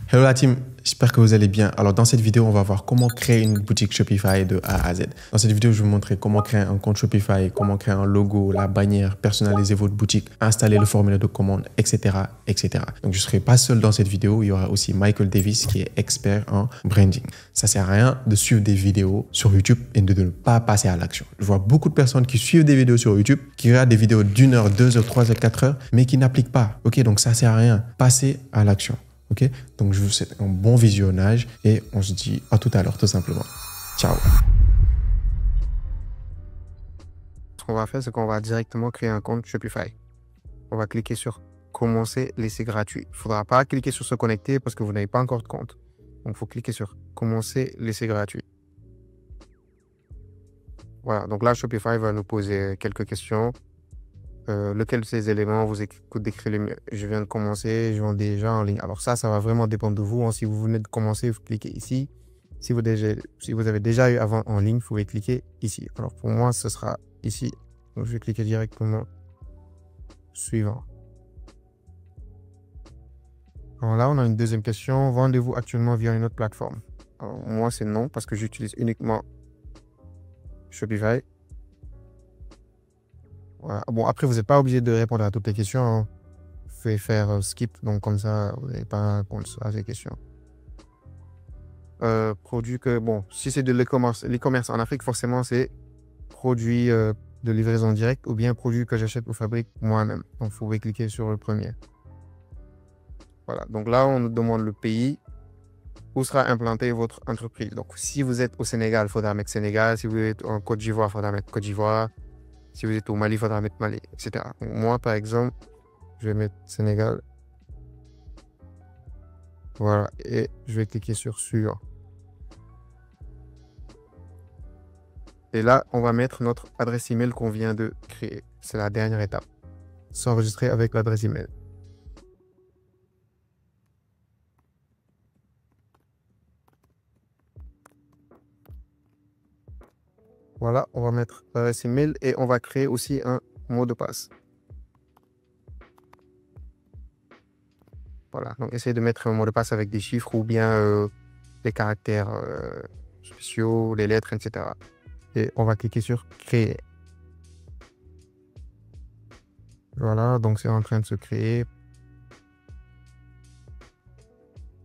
Hello la team, j'espère que vous allez bien. Alors dans cette vidéo, on va voir comment créer une boutique Shopify de A à Z. Dans cette vidéo, je vais vous montrer comment créer un compte Shopify, comment créer un logo, la bannière, personnaliser votre boutique, installer le formulaire de commande, etc. etc. Donc je ne serai pas seul dans cette vidéo, il y aura aussi Michael Davis qui est expert en branding. Ça ne sert à rien de suivre des vidéos sur YouTube et de ne pas passer à l'action. Je vois beaucoup de personnes qui suivent des vidéos sur YouTube, qui regardent des vidéos d'1 heure, 2 heures, 3 heures, 4 heures, mais qui n'appliquent pas. Ok, donc ça ne sert à rien. Passez à l'action. Ok, donc je vous souhaite un bon visionnage et on se dit à tout à l'heure tout simplement. Ciao. Ce qu'on va faire, c'est qu'on va directement créer un compte Shopify. On va cliquer sur commencer, laisser gratuit. Il ne faudra pas cliquer sur se connecter parce que vous n'avez pas encore de compte. Donc, il faut cliquer sur commencer, laisser gratuit. Voilà, donc là, Shopify va nous poser quelques questions. Lequel de ces éléments vous décrit le mieux? Je viens de commencer, je vends déjà en ligne. Alors ça va vraiment dépendre de vous. Si vous venez de commencer, vous cliquez ici. Si vous avez déjà eu avant en ligne, vous pouvez cliquer ici. Alors pour moi, ce sera ici. Donc je vais cliquer directement suivant. Alors là, on a une deuxième question. Vendez-vous actuellement via une autre plateforme? Alors moi, c'est non parce que j'utilise uniquement Shopify. Voilà. Bon, après, vous n'êtes pas obligé de répondre à toutes les questions. Hein. Vous pouvez faire skip, donc comme ça, vous n'avez pas à répondre à ces questions. Produit que, bon, si c'est de l'e-commerce en Afrique, forcément, c'est produit de livraison directe ou bien produit que j'achète ou fabrique moi-même. Donc, vous pouvez cliquer sur le premier. Voilà. Donc là, on nous demande le pays où sera implantée votre entreprise. Donc, si vous êtes au Sénégal, il faudra mettre Sénégal. Si vous êtes en Côte d'Ivoire, il faudra mettre Côte d'Ivoire. Si vous êtes au Mali, il faudra mettre Mali, etc. Donc, moi, par exemple, je vais mettre Sénégal. Voilà. Et je vais cliquer sur suivant. Et là, on va mettre notre adresse email qu'on vient de créer. C'est la dernière étape. S'enregistrer avec l'adresse email. Voilà, on va mettre l'adresse email et on va créer aussi un mot de passe. Voilà, donc essayez de mettre un mot de passe avec des chiffres ou bien des caractères spéciaux, les lettres, etc. Et on va cliquer sur créer. Voilà, donc c'est en train de se créer.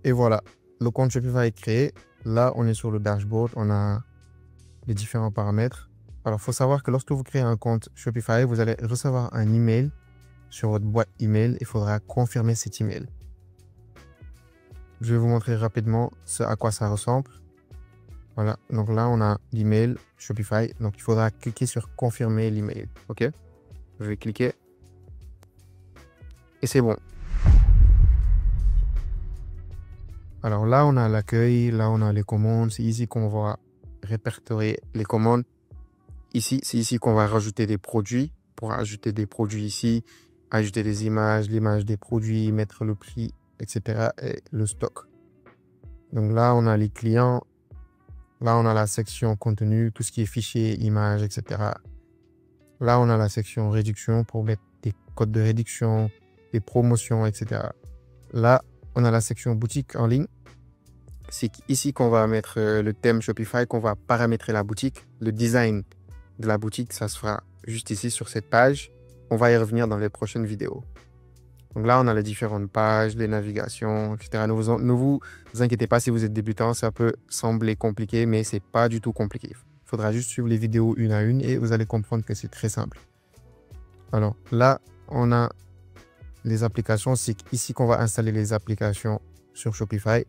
Et voilà, le compte Shopify est créé. Là, on est sur le dashboard, on a les différents paramètres. Alors, il faut savoir que lorsque vous créez un compte Shopify, vous allez recevoir un email sur votre boîte email. Il faudra confirmer cet email. Je vais vous montrer rapidement ce à quoi ça ressemble. Voilà, donc là, on a l'email Shopify. Donc, il faudra cliquer sur confirmer l'email. OK? Je vais cliquer. Et c'est bon. Alors là, on a l'accueil. Là, on a les commandes. C'est ici qu'on va répertorier les commandes. Ici, c'est ici qu'on va rajouter des produits. Pour ajouter des produits ici, ajouter des images, l'image des produits, mettre le prix, etc. et le stock. Donc là, on a les clients. Là, on a la section contenu, tout ce qui est fichiers, images, etc. Là, on a la section réduction pour mettre des codes de réduction, des promotions, etc. Là, on a la section boutique en ligne. C'est ici qu'on va mettre le thème Shopify, qu'on va paramétrer la boutique. Le design de la boutique, ça se fera juste ici sur cette page. On va y revenir dans les prochaines vidéos. Donc là, on a les différentes pages, les navigations, etc. Ne vous inquiétez pas si vous êtes débutant, ça peut sembler compliqué, mais c'est pas du tout compliqué. Il faudra juste suivre les vidéos une à une et vous allez comprendre que c'est très simple. Alors là, on a les applications. C'est ici qu'on va installer les applications sur Shopify.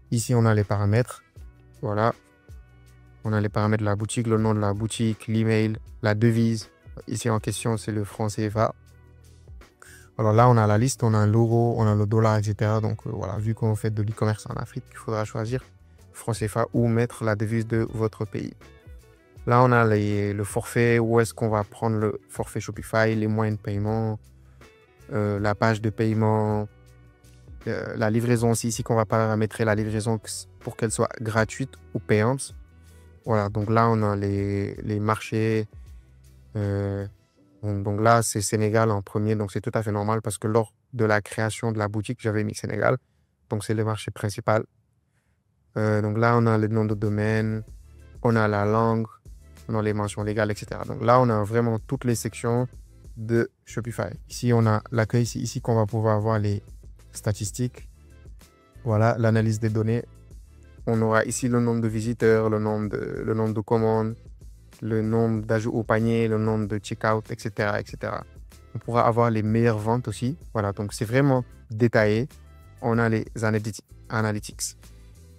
Ici, on a les paramètres. Voilà. On a les paramètres de la boutique, le nom de la boutique, l'email, la devise. Ici en question, c'est le franc CFA. Alors là, on a la liste, on a un logo, on a le dollar, etc. Donc voilà, vu qu'on fait de l'e-commerce en Afrique, il faudra choisir franc CFA ou mettre la devise de votre pays. Là, on a le forfait, où est-ce qu'on va prendre le forfait Shopify, les moyens de paiement, la page de paiement, la livraison aussi, ici qu'on va paramétrer la livraison pour qu'elle soit gratuite ou payante. Voilà, donc là, on a les marchés. Donc là, c'est Sénégal en premier, donc c'est tout à fait normal parce que lors de la création de la boutique, j'avais mis Sénégal. Donc, c'est le marché principal. Donc là, on a le nom de domaine, on a la langue, on a les mentions légales, etc. Donc là, on a vraiment toutes les sections de Shopify. Ici, on a l'accueil, c'est ici qu'on va pouvoir voir les statistiques. Voilà, l'analyse des données. On aura ici le nombre de visiteurs, le nombre de commandes, le nombre d'ajouts au panier, le nombre de check-out, etc., etc. On pourra avoir les meilleures ventes aussi. Voilà, donc c'est vraiment détaillé. On a les analytics.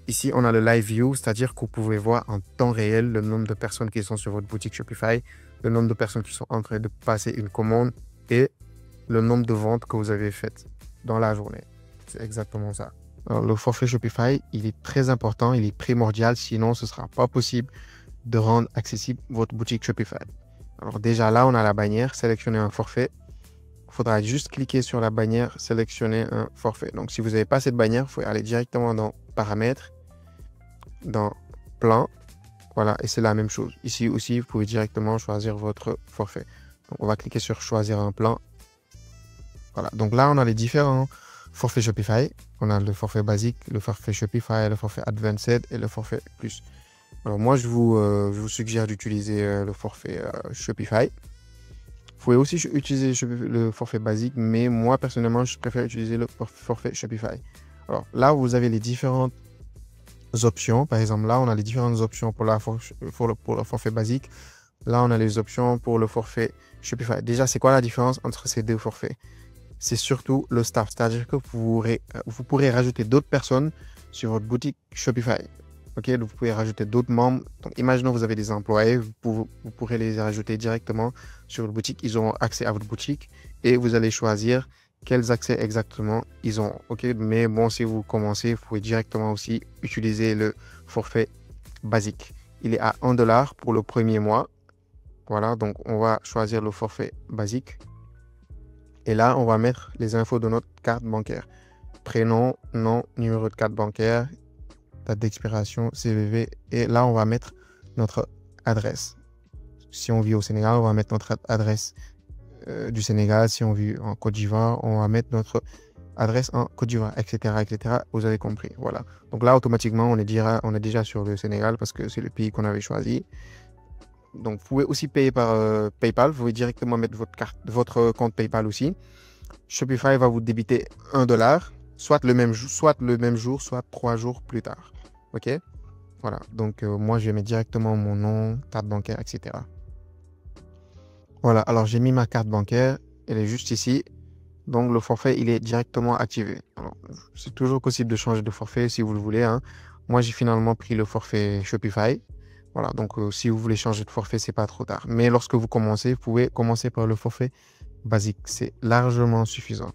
Ici, on a le live view, c'est-à-dire que vous pouvez voir en temps réel le nombre de personnes qui sont sur votre boutique Shopify, le nombre de personnes qui sont en train de passer une commande et le nombre de ventes que vous avez faites dans la journée. C'est exactement ça. Alors, le forfait Shopify, il est très important, il est primordial, sinon ce ne sera pas possible de rendre accessible votre boutique Shopify. Alors déjà là, on a la bannière, sélectionner un forfait. Il faudra juste cliquer sur la bannière, sélectionner un forfait. Donc si vous n'avez pas cette bannière, il faut aller directement dans paramètres, dans plan, voilà, et c'est la même chose. Ici aussi, vous pouvez directement choisir votre forfait. Donc on va cliquer sur choisir un plan. Voilà, donc là, on a les différents forfaits Shopify. On a le forfait basique, le forfait Shopify, le forfait Advanced et le forfait Plus. Alors moi, je vous suggère d'utiliser le forfait Shopify. Vous pouvez aussi utiliser le forfait basique, mais moi, personnellement, je préfère utiliser le forfait Shopify. Alors là, vous avez les différentes options. Par exemple, là, on a les différentes options pour le forfait basique. Là, on a les options pour le forfait Shopify. Déjà, c'est quoi la différence entre ces deux forfaits? C'est surtout le staff. C'est-à-dire que vous pourrez rajouter d'autres personnes sur votre boutique Shopify. Ok, donc vous pouvez rajouter d'autres membres. Donc, imaginons que vous avez des employés, vous pourrez les rajouter directement sur votre boutique. Ils auront accès à votre boutique et vous allez choisir quels accès exactement ils ont. Ok, mais bon, si vous commencez, vous pouvez directement aussi utiliser le forfait basique. Il est à $1 pour le premier mois. Voilà, donc on va choisir le forfait basique. Et là, on va mettre les infos de notre carte bancaire. Prénom, nom, numéro de carte bancaire, date d'expiration, CVV. Et là, on va mettre notre adresse. Si on vit au Sénégal, on va mettre notre adresse du Sénégal. Si on vit en Côte d'Ivoire, on va mettre notre adresse en Côte d'Ivoire, etc., etc. Vous avez compris. Voilà. Donc là, automatiquement, on est déjà sur le Sénégal parce que c'est le pays qu'on avait choisi. Donc, vous pouvez aussi payer par PayPal. Vous pouvez directement mettre votre compte PayPal aussi. Shopify va vous débiter $1, soit le même jour, soit 3 jours plus tard. OK? Voilà. Donc, moi, je vais mettre directement mon nom, carte bancaire, etc. Voilà. Alors, j'ai mis ma carte bancaire. Elle est juste ici. Donc, le forfait, il est directement activé. C'est toujours possible de changer de forfait si vous le voulez, hein. Moi, j'ai finalement pris le forfait Shopify. Voilà, donc si vous voulez changer de forfait, c'est pas trop tard. Mais lorsque vous commencez, vous pouvez commencer par le forfait basique. C'est largement suffisant.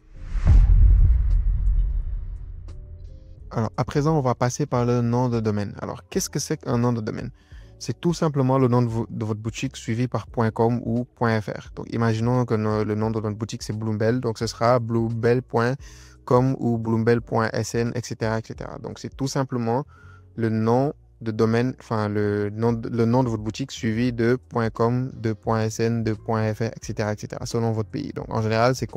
Alors, à présent, on va passer par le nom de domaine. Alors, qu'est-ce que c'est qu'un nom de domaine? C'est tout simplement le nom de votre boutique suivi par .com ou .fr. Donc, imaginons que le nom de notre boutique, c'est Bloombell. Donc, ce sera bloombell.com ou bloombell.sn, etc., etc. Donc, c'est tout simplement le nom de domaine, enfin le nom de votre boutique suivi de .com, de .sn, de .fr, etc., etc., selon votre pays. Donc en général, c'est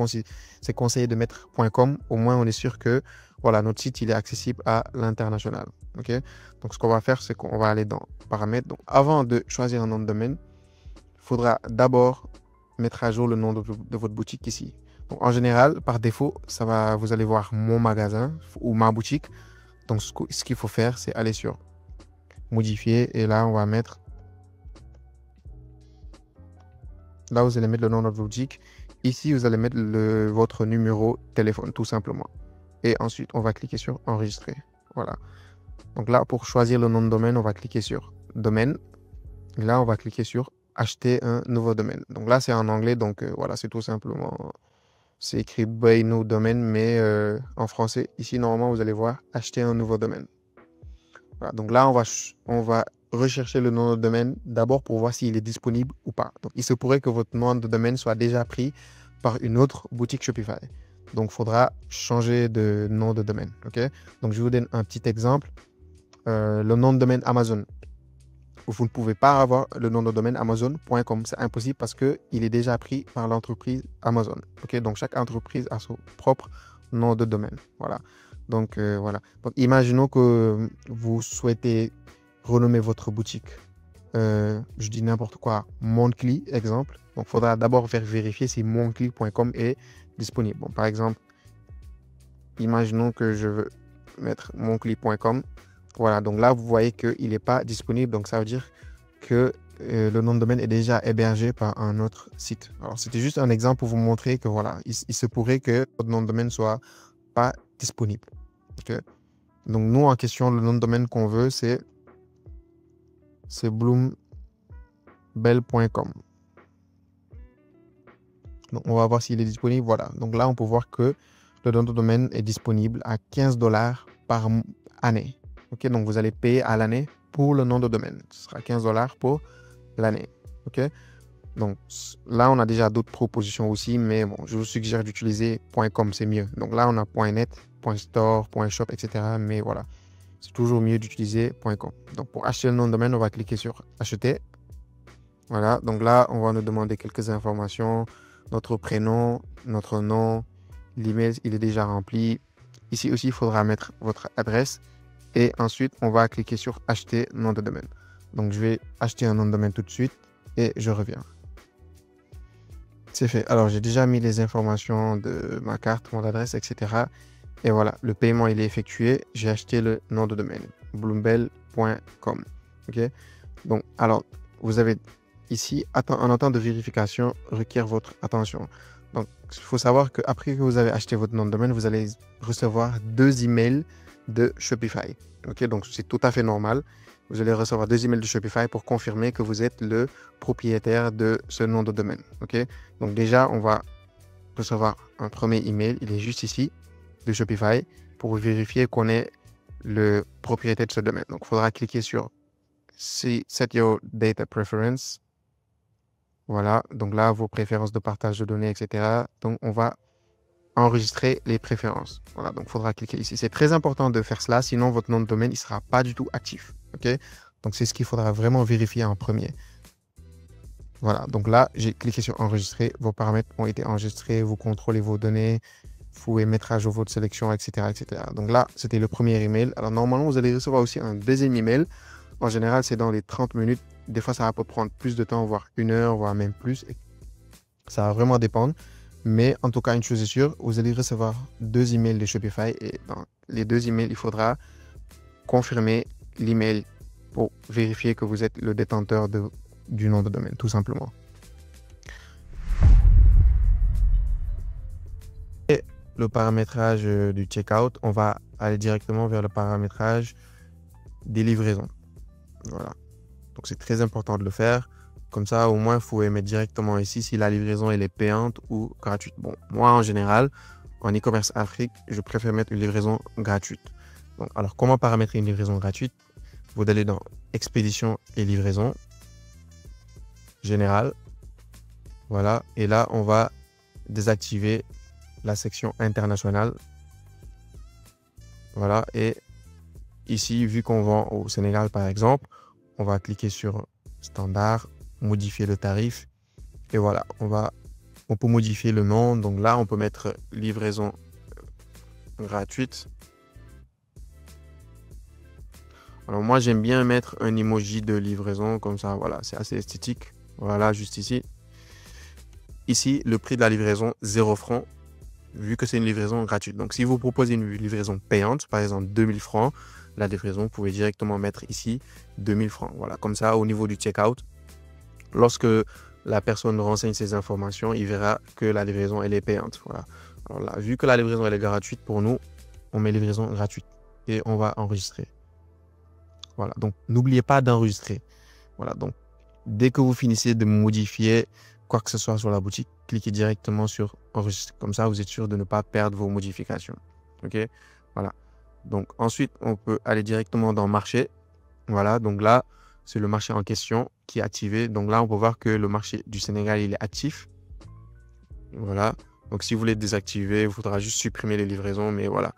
conseillé de mettre .com. Au moins, on est sûr que voilà, notre site il est accessible à l'international. Ok. Donc ce qu'on va faire, c'est qu'on va aller dans paramètres. Donc avant de choisir un nom de domaine, il faudra d'abord mettre à jour le nom de votre boutique ici. Donc en général, par défaut, vous allez voir mon magasin ou ma boutique. Donc ce qu'il faut faire, c'est aller sur modifier et là on va mettre, là vous allez mettre le nom de votre boutique, ici vous allez mettre votre numéro de téléphone tout simplement et ensuite on va cliquer sur enregistrer. Voilà, donc là pour choisir le nom de domaine on va cliquer sur domaine et là on va cliquer sur acheter un nouveau domaine. Donc là c'est en anglais, donc voilà, c'est tout simplement, c'est écrit buy new domaine, mais en français ici normalement vous allez voir acheter un nouveau domaine. Voilà, donc là, on va rechercher le nom de domaine d'abord pour voir s'il est disponible ou pas. Donc, il se pourrait que votre nom de domaine soit déjà pris par une autre boutique Shopify. Donc, il faudra changer de nom de domaine. Okay? Donc, je vous donne un petit exemple. Le nom de domaine Amazon. Vous ne pouvez pas avoir le nom de domaine Amazon.com. C'est impossible parce qu'il est déjà pris par l'entreprise Amazon. Okay? Donc, chaque entreprise a son propre nom de domaine. Voilà. Donc, voilà. Donc, imaginons que vous souhaitez renommer votre boutique. Je dis n'importe quoi. Moncli, exemple. Donc, il faudra d'abord vérifier si moncli.com est disponible. Bon, par exemple, imaginons que je veux mettre moncli.com. Voilà. Donc là, vous voyez qu'il n'est pas disponible. Donc, ça veut dire que le nom de domaine est déjà hébergé par un autre site. Alors, c'était juste un exemple pour vous montrer que voilà, il se pourrait que votre nom de domaine soit pas disponible. Okay? Donc, nous, en question, le nom de domaine qu'on veut, c'est bloombell.com. Donc, on va voir s'il est disponible. Voilà. Donc là, on peut voir que le nom de domaine est disponible à 15 $ par année. Ok, donc vous allez payer à l'année pour le nom de domaine. Ce sera 15 $ pour l'année. Ok, donc là, on a déjà d'autres propositions aussi, mais bon, je vous suggère d'utiliser .com, c'est mieux. Donc là, on a .net, .store, .shop, etc. Mais voilà, c'est toujours mieux d'utiliser .com. Donc pour acheter le nom de domaine, on va cliquer sur acheter. Voilà, donc là, on va nous demander quelques informations. Notre prénom, notre nom, l'email, il est déjà rempli. Ici aussi, il faudra mettre votre adresse. Et ensuite, on va cliquer sur acheter nom de domaine. Donc, je vais acheter un nom de domaine tout de suite et je reviens. C'est fait. Alors, j'ai déjà mis les informations de ma carte, mon adresse, etc. Et voilà, le paiement, il est effectué. J'ai acheté le nom de domaine, bloombell.com. OK? Donc, alors, vous avez ici, un temps de vérification requiert votre attention. Donc, il faut savoir qu'après que vous avez acheté votre nom de domaine, vous allez recevoir 2 emails de Shopify. Ok, donc c'est tout à fait normal. Vous allez recevoir 2 emails de Shopify pour confirmer que vous êtes le propriétaire de ce nom de domaine. Ok, donc déjà, on va recevoir un premier email. Il est juste ici de Shopify pour vérifier qu'on est le propriétaire de ce domaine. Donc, il faudra cliquer sur Set Your Data Preference. Voilà, donc là, vos préférences de partage de données, etc. Donc, on va enregistrer les préférences. Voilà, donc il faudra cliquer ici. C'est très important de faire cela, sinon votre nom de domaine ne sera pas du tout actif. Ok, donc c'est ce qu'il faudra vraiment vérifier en premier. Voilà, donc là, j'ai cliqué sur enregistrer. Vos paramètres ont été enregistrés, vous contrôlez vos données, vous pouvez mettre à jour votre sélection, etc., etc. Donc là, c'était le premier email. Alors normalement, vous allez recevoir aussi un deuxième email. En général, c'est dans les 30 minutes. Des fois, ça va prendre plus de temps, voire 1 heure, voire même plus. Ça va vraiment dépendre. Mais en tout cas, une chose est sûre, vous allez recevoir 2 emails de Shopify et dans les 2 emails, il faudra confirmer l'email pour vérifier que vous êtes le détenteur du nom de domaine, tout simplement. Et le paramétrage du checkout, on va aller directement vers le paramétrage des livraisons. Voilà. Donc, c'est très important de le faire. Comme ça, au moins, vous pouvez mettre directement ici si la livraison elle est payante ou gratuite. Bon, moi, en général, en e-commerce Afrique, je préfère mettre une livraison gratuite. Donc, alors, comment paramétrer une livraison gratuite? Vous allez dans Expédition et livraison, Général. Voilà. Et là, on va désactiver la section internationale. Voilà. Et ici, vu qu'on vend au Sénégal, par exemple, on va cliquer sur Standard, modifier le tarif et voilà, on peut modifier le nom. Donc là, on peut mettre livraison gratuite. Alors moi, j'aime bien mettre un emoji de livraison comme ça. Voilà, c'est assez esthétique. Voilà, juste ici. Ici, le prix de la livraison, 0 francs, vu que c'est une livraison gratuite. Donc, si vous proposez une livraison payante, par exemple 2000 francs, la livraison, vous pouvez directement mettre ici 2000 francs. Voilà, comme ça, au niveau du checkout, lorsque la personne renseigne ces informations, il verra que la livraison, elle est payante. Voilà. Alors là, vu que la livraison, elle est gratuite, pour nous, on met livraison gratuite et on va enregistrer. Voilà, donc n'oubliez pas d'enregistrer. Voilà, donc dès que vous finissez de modifier quoi que ce soit sur la boutique, cliquez directement sur enregistrer. Comme ça, vous êtes sûr de ne pas perdre vos modifications. OK? Voilà. Donc ensuite, on peut aller directement dans marché. Voilà, donc là, c'est le marché en question qui est activé. Donc là, on peut voir que le marché du Sénégal, il est actif. Voilà. Donc si vous voulez désactiver, il faudra juste supprimer les livraisons. Mais voilà,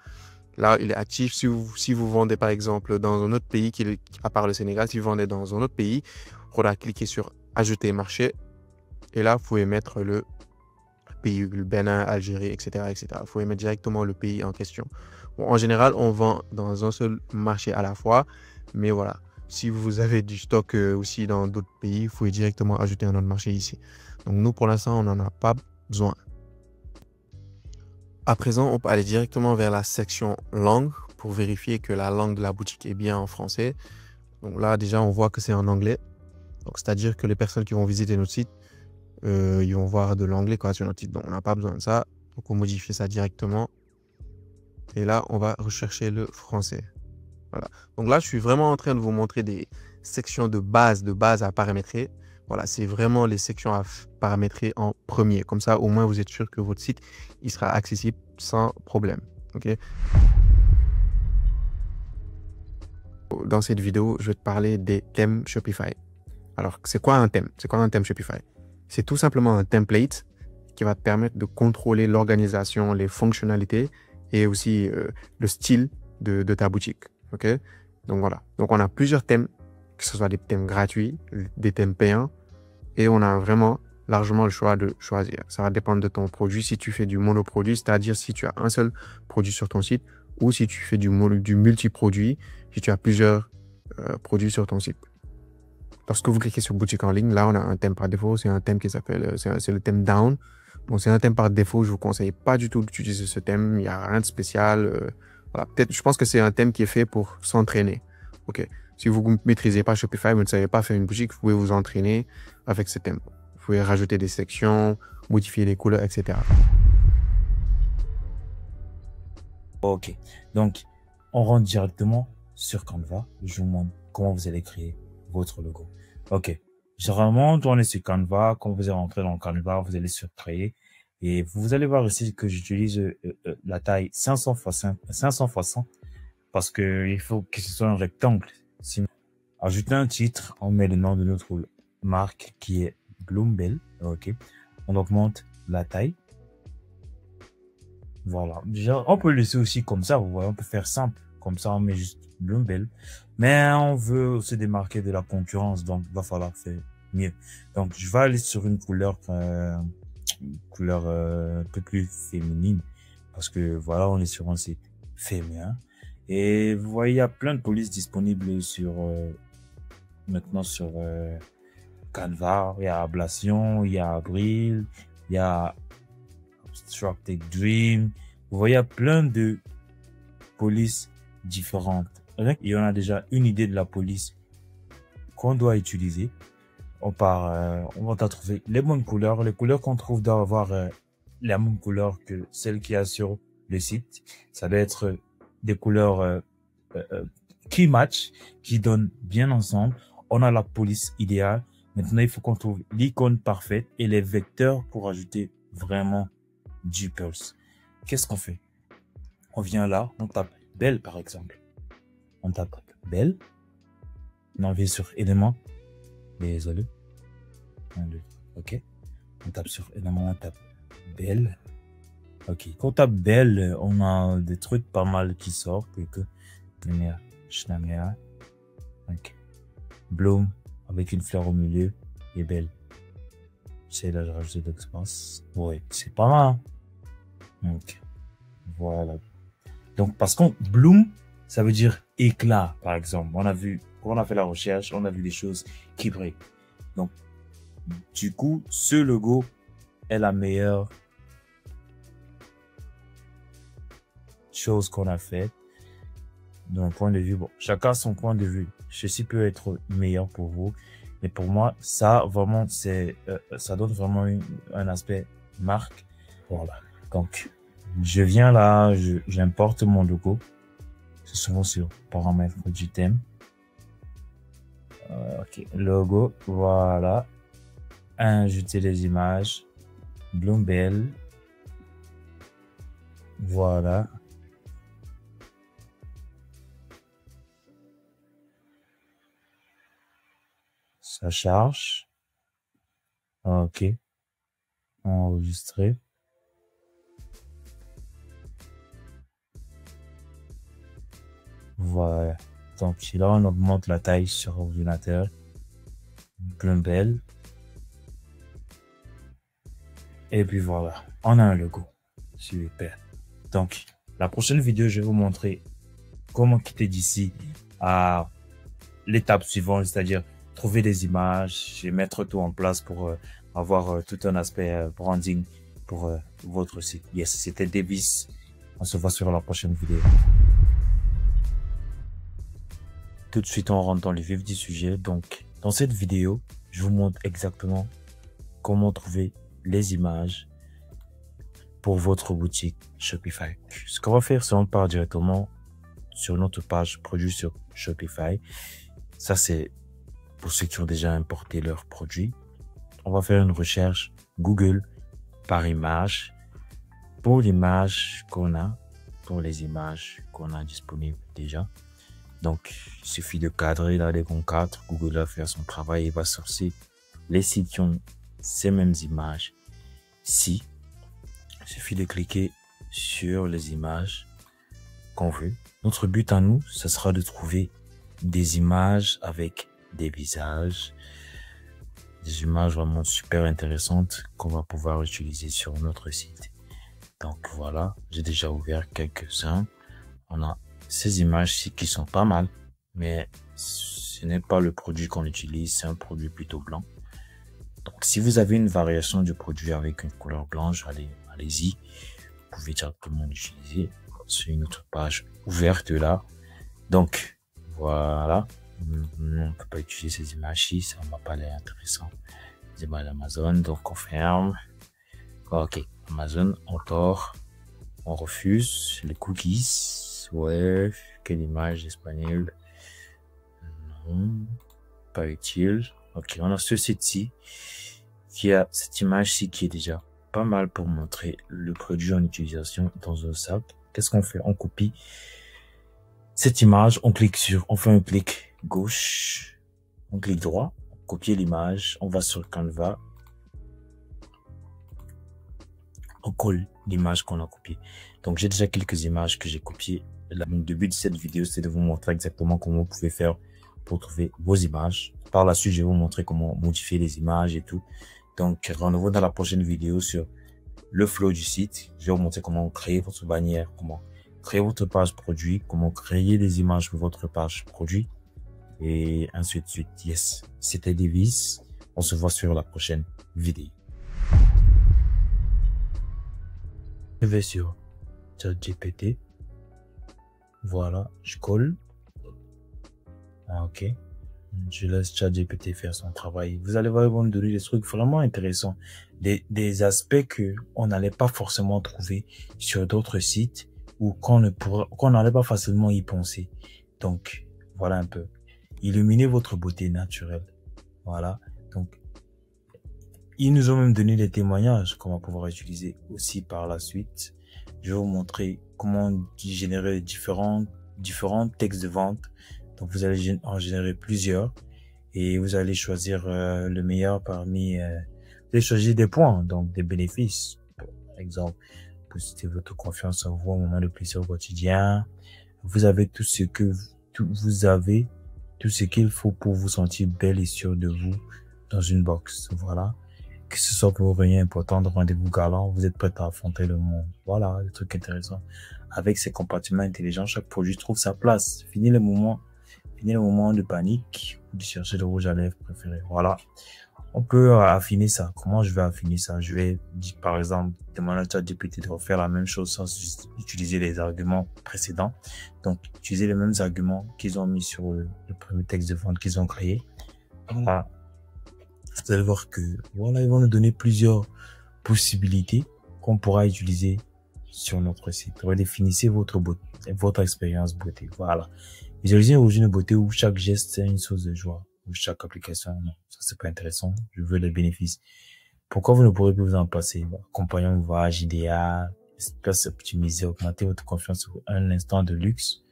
là, il est actif. Si vous vendez, par exemple, dans un autre pays, à part le Sénégal, si vous vendez dans un autre pays, il faudra cliquer sur ajouter marché. Et là, vous pouvez mettre le pays, le Bénin, Algérie, etc., etc. Il faut émettre directement le pays en question. Bon, en général, on vend dans un seul marché à la fois, mais voilà. Si vous avez du stock aussi dans d'autres pays, il faut directement ajouter un autre marché ici. Donc nous, pour l'instant, on n'en a pas besoin. À présent, on peut aller directement vers la section langue pour vérifier que la langue de la boutique est bien en français. Donc là, déjà, on voit que c'est en anglais. Donc, c'est-à-dire que les personnes qui vont visiter notre site, ils vont voir de l'anglais sur notre site. Donc, on n'a pas besoin de ça. Donc, on modifie ça directement. Et là, on va rechercher le français. Voilà. Donc là, je suis vraiment en train de vous montrer des sections de base à paramétrer. Voilà, c'est vraiment les sections à paramétrer en premier. Comme ça, au moins, vous êtes sûr que votre site, il sera accessible sans problème. OK? Dans cette vidéo, je vais te parler des thèmes Shopify. Alors, c'est quoi un thème? C'est quoi un thème Shopify? C'est tout simplement un template qui va te permettre de contrôler l'organisation, les fonctionnalités et aussi le style de ta boutique. OK? Donc voilà. Donc on a plusieurs thèmes, que ce soit des thèmes gratuits, des thèmes payants, et on a vraiment largement le choix de choisir. Ça va dépendre de ton produit. Si tu fais du monoproduit, c'est-à-dire si tu as un seul produit sur ton site, ou si tu fais du multi-produit, si tu as plusieurs produits sur ton site. Lorsque vous cliquez sur boutique en ligne, là, on a un thème par défaut. C'est un thème qui s'appelle, c'est le thème Down. Donc, c'est un thème par défaut. Je vous conseille pas du tout d'utiliser ce thème. Il n'y a rien de spécial. Voilà. Peut-être, je pense que c'est un thème qui est fait pour s'entraîner. OK. Si vous ne maîtrisez pas Shopify, vous ne savez pas faire une boutique, vous pouvez vous entraîner avec ce thème. Vous pouvez rajouter des sections, modifier les couleurs, etc. OK. Donc, on rentre directement sur Canva. Je vous montre comment vous allez créer votre logo. OK. Généralement, on est sur Canva. Quand vous allez rentrer dans Canva, vous allez sur créer. Et vous allez voir ici que j'utilise la taille 500 x 100 parce que il faut que ce soit un rectangle. Sinon, ajouter un titre, on met le nom de notre marque qui est Bloombell. OK. On augmente la taille. Voilà. Déjà, on peut le laisser aussi comme ça. Vous voyez, on peut faire simple. Comme ça, on met juste Bloombell. Mais on veut se démarquer de la concurrence. Donc, il va falloir faire mieux. Donc, je vais aller sur une couleur un peu plus féminine. Parce que voilà, on est sur un site féminin. Et vous voyez, il y a plein de polices disponibles sur, maintenant sur Canva. Il y a Ablation, il y a Avril, il y a Abstracted Dream. Vous voyez, il y a plein de polices différentes. Et on a déjà une idée de la police qu'on doit utiliser. On va trouver les bonnes couleurs. Les couleurs qu'on trouve doivent avoir la même couleur que celles qu'il y a sur le site. Ça doit être des couleurs qui matchent, qui donnent bien ensemble. On a la police idéale. Maintenant, il faut qu'on trouve l'icône parfaite et les vecteurs pour ajouter vraiment du pulse. Qu'est-ce qu'on fait? On vient là, on tape Belle par exemple. On tape Belle. On vient sur éléments. Désolé. OK. On tape sur éléments, on tape Belle. OK. Quand on tape Belle, on a des trucs pas mal qui sortent. OK. Bloom avec une fleur au milieu et Belle. J'essaie de rajouter de l'espace. Ouais, c'est pas mal. Donc, voilà. Donc, parce qu'on Bloom, ça veut dire éclat, par exemple. On a vu, quand on a fait la recherche, on a vu des choses qui brillent. Donc, du coup, ce logo est la meilleure chose qu'on a fait d'un point de vue. Bon, chacun a son point de vue. Ceci peut être meilleur pour vous. Mais pour moi, ça, vraiment, ça donne vraiment un aspect marque. Voilà. Donc, je viens là, j'importe mon logo. C'est souvent sur paramètres du thème. OK. Logo. Voilà. Ajouter les images. Bloombell. Voilà. Ça charge. OK. Enregistrer. Voilà. Donc là, on augmente la taille sur ordinateur. Bloombell. Et puis voilà, on a un logo. Super. Donc, la prochaine vidéo, je vais vous montrer comment quitter d'ici à l'étape suivante, c'est-à-dire trouver des images et mettre tout en place pour avoir tout un aspect branding pour votre site. Yes, c'était Davis. On se voit sur la prochaine vidéo. Tout de suite, on rentre dans le vif du sujet. Donc, dans cette vidéo, je vous montre exactement comment trouver les images pour votre boutique Shopify. Ce qu'on va faire, c'est on part directement sur notre page produit sur Shopify. Ça, c'est pour ceux qui ont déjà importé leurs produits. On va faire une recherche Google par image pour l'image qu'on a, pour les images qu'on a disponibles déjà. Donc, il suffit de cadrer là les bons cadres. Google va faire son travail et va sortir les sites qui ont ces mêmes images. Si, il suffit de cliquer sur les images qu'on veut. Notre but à nous, ce sera de trouver des images avec des visages, des images vraiment super intéressantes qu'on va pouvoir utiliser sur notre site. Donc voilà, j'ai déjà ouvert quelques-uns. On a ces images-ci qui sont pas mal, mais ce n'est pas le produit qu'on utilise, c'est un produit plutôt blanc. Donc si vous avez une variation du produit avec une couleur blanche, allez-y, vous pouvez directement l'utiliser. C'est une autre page ouverte là. Donc voilà, on ne peut pas utiliser ces images-ci, ça ne m'a pas l'air intéressant. Les images d'Amazon, donc on ferme. Ok, Amazon, on tord, on refuse les cookies. Ouais, quelle image disponible? Non, pas utile. Ok, on a ce site-ci qui a cette image-ci qui est déjà pas mal pour montrer le produit en utilisation dans un sac. Qu'est-ce qu'on fait? On copie cette image, on fait un clic gauche, on clique droit, on copie l'image, on va sur Canva, on colle l'image qu'on a copiée. Donc j'ai déjà quelques images que j'ai copiées. Le but de cette vidéo, c'est de vous montrer exactement comment vous pouvez faire pour trouver vos images. Par la suite, je vais vous montrer comment modifier les images et tout. Donc, rendez-vous dans la prochaine vidéo sur le flow du site. Je vais vous montrer comment créer votre bannière, comment créer votre page produit, comment créer des images pour votre page produit et ainsi de suite. Yes, c'était Davis. On se voit sur la prochaine vidéo. Je vais sur ChatGPT. Voilà, je colle. Ok. Je laisse ChatGPT faire son travail. Vous allez voir, ils vont nous donner des trucs vraiment intéressants. Des aspects que on n'allait pas forcément trouver sur d'autres sites ou qu'on n'allait pas facilement y penser. Donc, voilà un peu. Illuminez votre beauté naturelle. Voilà. Donc, ils nous ont même donné des témoignages qu'on va pouvoir utiliser aussi par la suite. Je vais vous montrer comment générer différents textes de vente. Donc, vous allez en générer plusieurs et vous allez choisir le meilleur parmi... vous allez choisir des points, donc des bénéfices. Par exemple, booster votre confiance en vous au moment de plaisir au quotidien. Vous avez tout ce qu'il faut pour vous sentir belle et sûre de vous dans une box. Voilà. Que ce soit pour vos réunions importantes, rendez-vous galant, vous êtes prêt à affronter le monde. Voilà, le truc intéressant. Avec ces compartiments intelligents, chaque produit trouve sa place. Fini le moment de panique ou de chercher le rouge à lèvres préféré. Voilà. On peut affiner ça. Comment je vais affiner ça? Je vais, par exemple, demander à ChatGPT de refaire la même chose sans utiliser les arguments précédents. Donc, utiliser les mêmes arguments qu'ils ont mis sur le premier texte de vente qu'ils ont créé. Voilà. Vous allez voir que, voilà, ils vont nous donner plusieurs possibilités qu'on pourra utiliser sur notre site. Redéfinissez votre expérience beauté. Voilà. Visualisez une beauté où chaque geste est une source de joie. Ou chaque application, non. Ça, c'est pas intéressant. Je veux les bénéfices. Pourquoi vous ne pourrez plus vous en passer? Compagnon voyage idéal, espace optimisé, augmenter votre confiance sur un instant de luxe.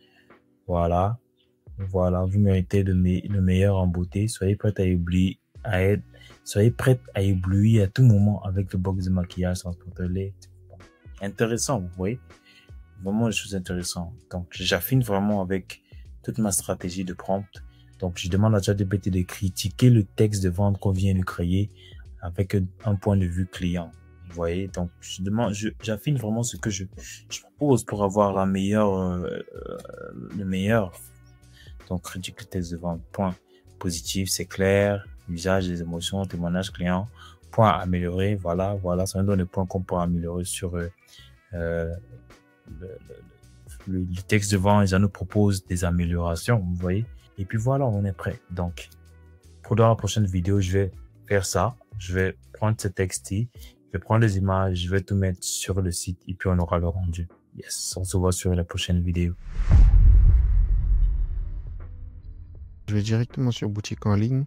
Voilà. Voilà. Vous méritez le meilleur en beauté. Soyez prête à éblouir à tout moment avec le box de maquillage transporteur-lait. Intéressant, vous voyez. Vraiment des choses intéressantes. Donc, j'affine vraiment avec toute ma stratégie de prompt. Donc, je demande à ChatGPT de critiquer le texte de vente qu'on vient de créer avec un point de vue client. voyez, donc j'affine vraiment ce que je propose pour avoir la meilleure, le meilleur. Donc, rédiger le texte de vente. Point positif, c'est clair. Usage des émotions, témoignage client. Point amélioré. Voilà, ça me donne les points qu'on peut améliorer sur le texte de vente. Ça nous propose des améliorations, vous voyez. Et puis voilà, on est prêt. Donc, pour dans la prochaine vidéo, je vais faire ça. Je vais prendre ce texte-ci, je vais prendre les images, je vais tout mettre sur le site et puis on aura le rendu. Yes, on se voit sur la prochaine vidéo. Je vais directement sur boutique en ligne.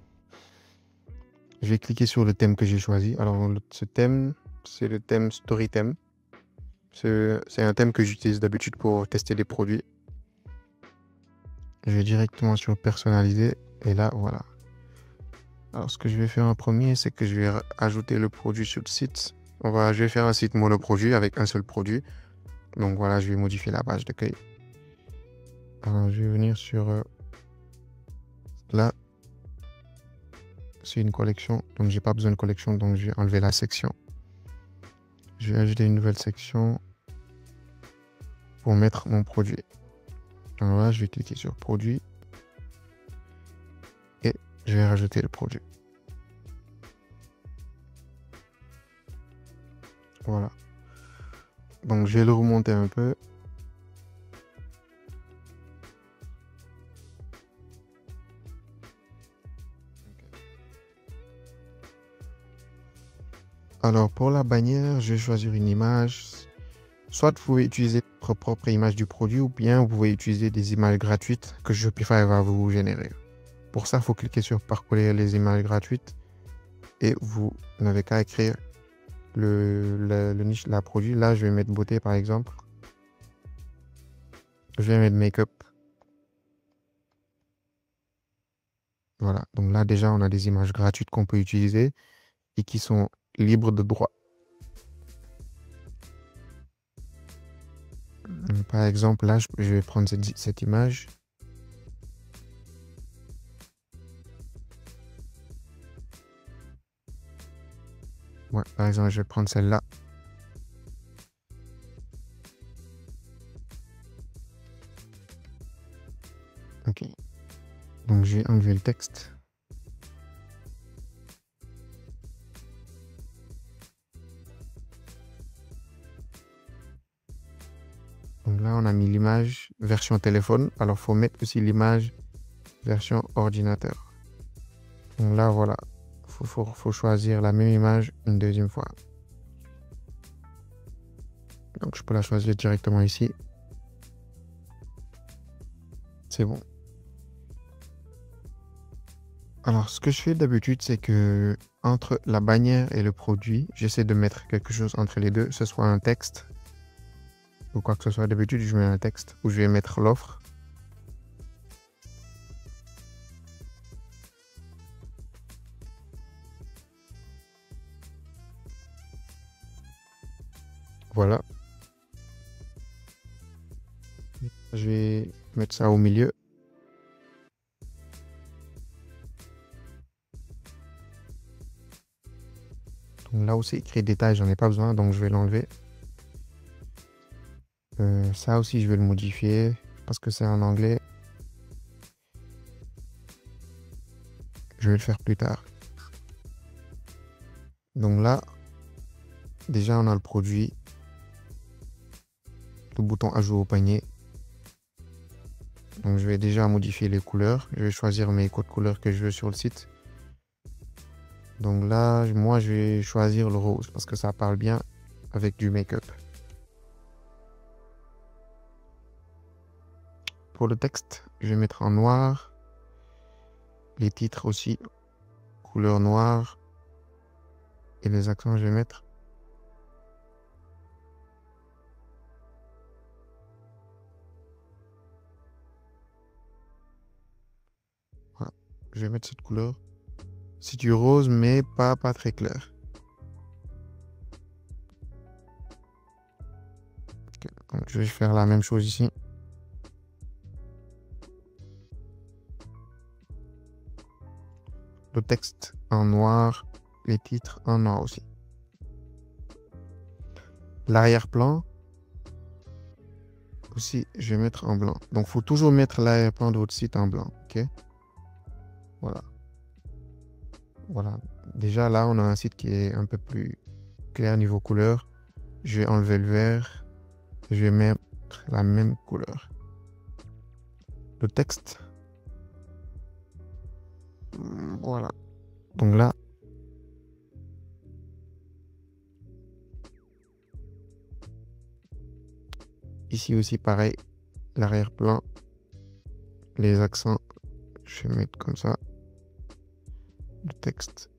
Je vais cliquer sur le thème que j'ai choisi. Alors, ce thème, c'est le thème Storytheme. C'est un thème que j'utilise d'habitude pour tester des produits. Je vais directement sur personnaliser et là, voilà. Alors, ce que je vais faire en premier, c'est que je vais ajouter le produit sur le site. Je vais faire un site monoproduit avec un seul produit. Donc voilà, je vais modifier la page d'accueil. Alors, je vais venir sur là. C'est une collection, donc j'ai pas besoin de collection, donc je vais enlever la section. Je vais ajouter une nouvelle section pour mettre mon produit. Alors là, je vais cliquer sur produit et je vais rajouter le produit. Voilà. Donc je vais le remonter un peu. Alors pour la bannière, je vais choisir une image. Soit vous pouvez utiliser votre propre image du produit ou bien vous pouvez utiliser des images gratuites que Shopify va vous générer. Pour ça, il faut cliquer sur parcourir les images gratuites et vous n'avez qu'à écrire le niche, la produit. Là, je vais mettre beauté par exemple. Je vais mettre make-up. Voilà, donc là déjà on a des images gratuites qu'on peut utiliser et qui sont libres de droit. Par exemple, là, je vais prendre cette image. Ouais, par exemple, je vais prendre celle-là. Ok. Donc, je vais enlever le texte. Donc là, on a mis l'image version téléphone. Alors, il faut mettre aussi l'image version ordinateur. Donc là, voilà. Faut choisir la même image une deuxième fois. Donc, je peux la choisir directement ici. C'est bon. Alors, ce que je fais d'habitude, c'est que entre la bannière et le produit, j'essaie de mettre quelque chose entre les deux, que ce soit un texte ou quoi que ce soit. D'habitude, je mets un texte où je vais mettre l'offre. Voilà. Je vais mettre ça au milieu. Donc là où c'est écrit détail, j'en ai pas besoin, donc je vais l'enlever. Ça aussi, je vais le modifier parce que c'est en anglais. Je vais le faire plus tard. Donc là, déjà, on a le produit. Le bouton ajout au panier. Donc je vais déjà modifier les couleurs. Je vais choisir mes codes couleurs que je veux sur le site. Donc là, moi, je vais choisir le rose parce que ça parle bien avec du make-up. Pour le texte, je vais mettre en noir. Les titres aussi, couleur noire. Et les accents, je vais mettre. Voilà, je vais mettre cette couleur. C'est du rose, mais pas très clair. Okay, donc je vais faire la même chose ici. Le texte en noir, les titres en noir aussi. L'arrière-plan, aussi, je vais mettre en blanc. Donc, il faut toujours mettre l'arrière-plan de votre site en blanc. OK? Voilà. Voilà. Déjà, là, on a un site qui est un peu plus clair niveau couleur. Je vais enlever le vert. Je vais mettre la même couleur. Le texte. Voilà. Donc là, ici aussi, pareil. L'arrière-plan. Les accents. Je vais mettre comme ça. Le texte.